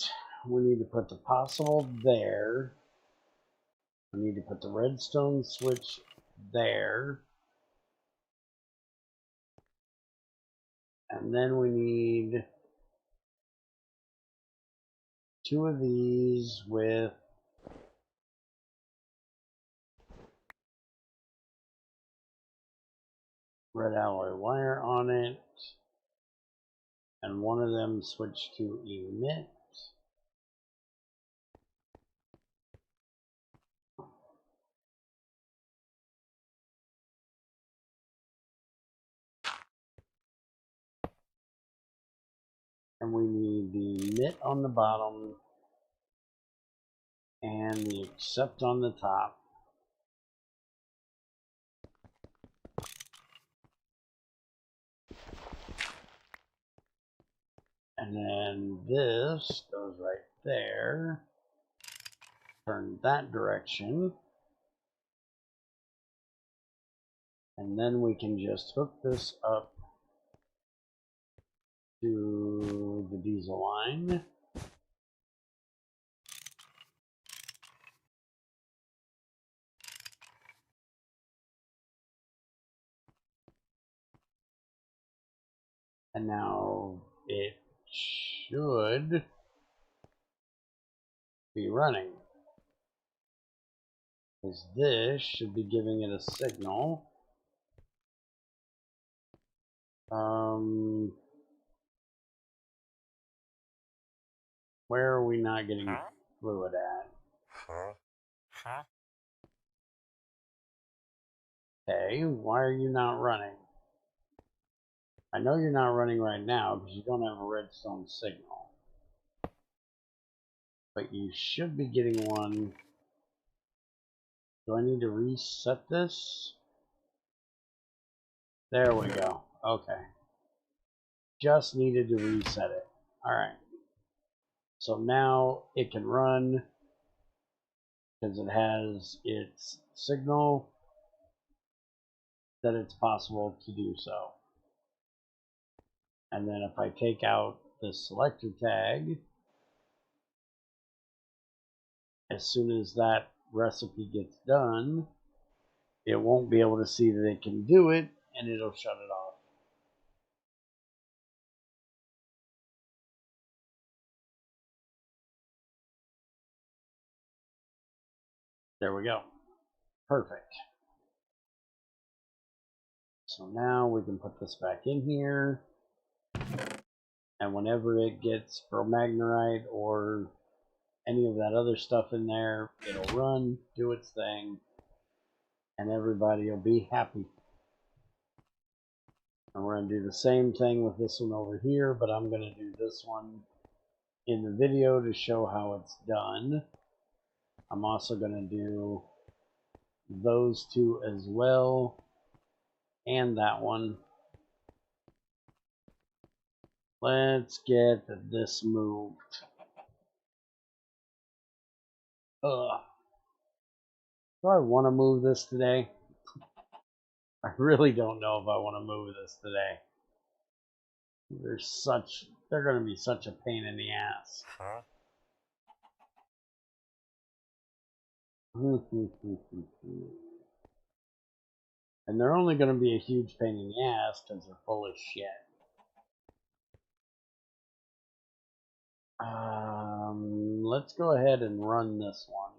We need to put the possible there. We need to put the redstone switch there. And then we need 2 of these with red alloy wire on it. And one of them switch to emit. And we need the emit on the bottom and the accept on the top. And then this goes right there. Turn that direction. And then we can just hook this up to the diesel line. And now it should be running. Because this should be giving it a signal. Where are we not getting fluid at? Okay, why are you not running? I know you're not running right now because you don't have a redstone signal. but you should be getting one. Do I need to reset this? There we go. Okay. Just needed to reset it. Alright. So now it can run because it has its signal that it's possible to do so. And then if I take out the selector tag, as soon as that recipe gets done, it won't be able to see that it can do it, and it'll shut it off. There we go. Perfect. So now we can put this back in here, and whenever it gets ferromagnerite or any of that other stuff in there, it'll run, do its thing, and everybody will be happy. And we're going to do the same thing with this one over here, but I'm going to do this one in the video to show how it's done. I'm also going to do those two as well, and that one. Let's get this moved. Ugh. Do I want to move this today? I really don't know if I want to move this today. They're going to be such a pain in the ass. Huh? And they're only going to be a huge pain in the ass because they're full of shit. Let's go ahead and run this one.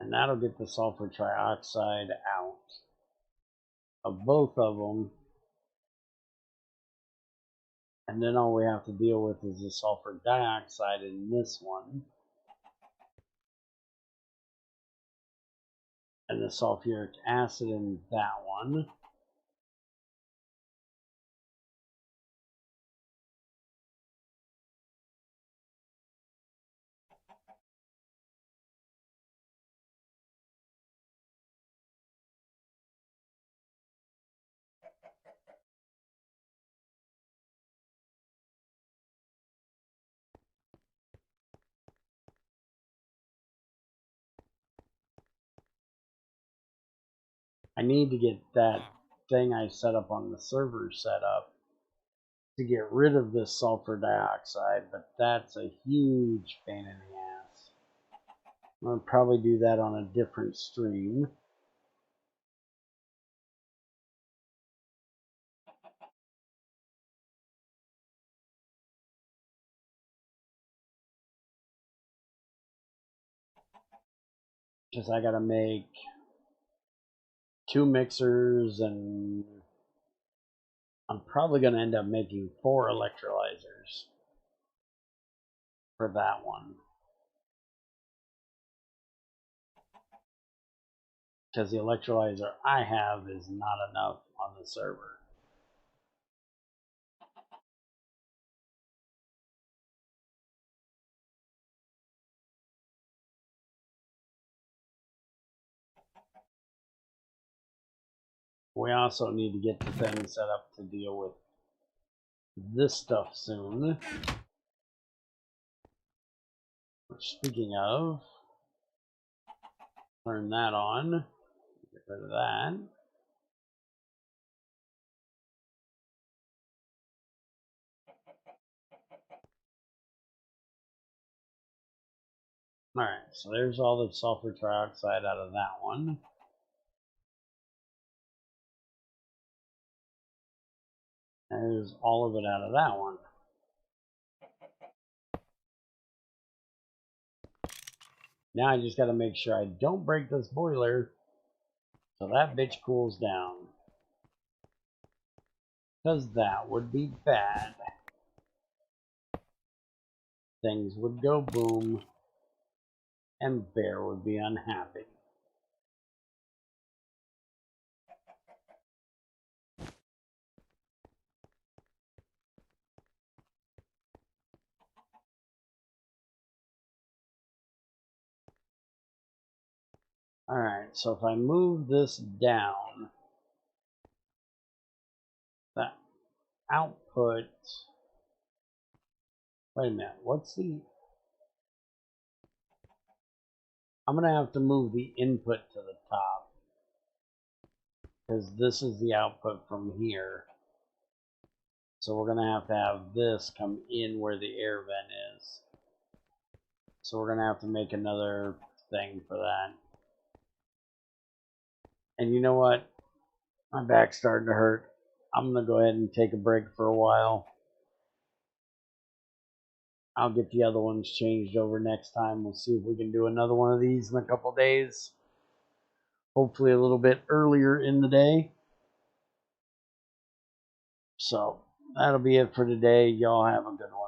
And that'll get the sulfur trioxide out of both of them. And then all we have to deal with is the sulfur dioxide in this one. And the sulfuric acid in that one. I need to get that thing I set up on the server set up to get rid of this sulfur dioxide, but that's a huge pain in the ass. I'm going to probably do that on a different stream. Because I got to make 2 mixers, and I'm probably going to end up making 4 electrolyzers for that one. Because the electrolyzer I have is not enough on the server. We also need to get the thing set up to deal with this stuff soon. Which, speaking of, turn that on. Get rid of that. Alright, so there's all the sulfur trioxide out of that one. There's all of it out of that one. Now I just got to make sure I don't break this boiler so that bitch cools down. Because that would be bad. Things would go boom, and Bear would be unhappy. so if I move this down, the output, wait a minute, what's the, I'm going to have to move the input to the top, because this is the output from here. So we're going to have this come in where the air vent is. So we're going to have to make another thing for that. And you know what? My back's starting to hurt. I'm going to go ahead and take a break for a while. I'll get the other ones changed over next time. We'll see if we can do another one of these in a couple days. Hopefully a little bit earlier in the day. So that'll be it for today. Y'all have a good one.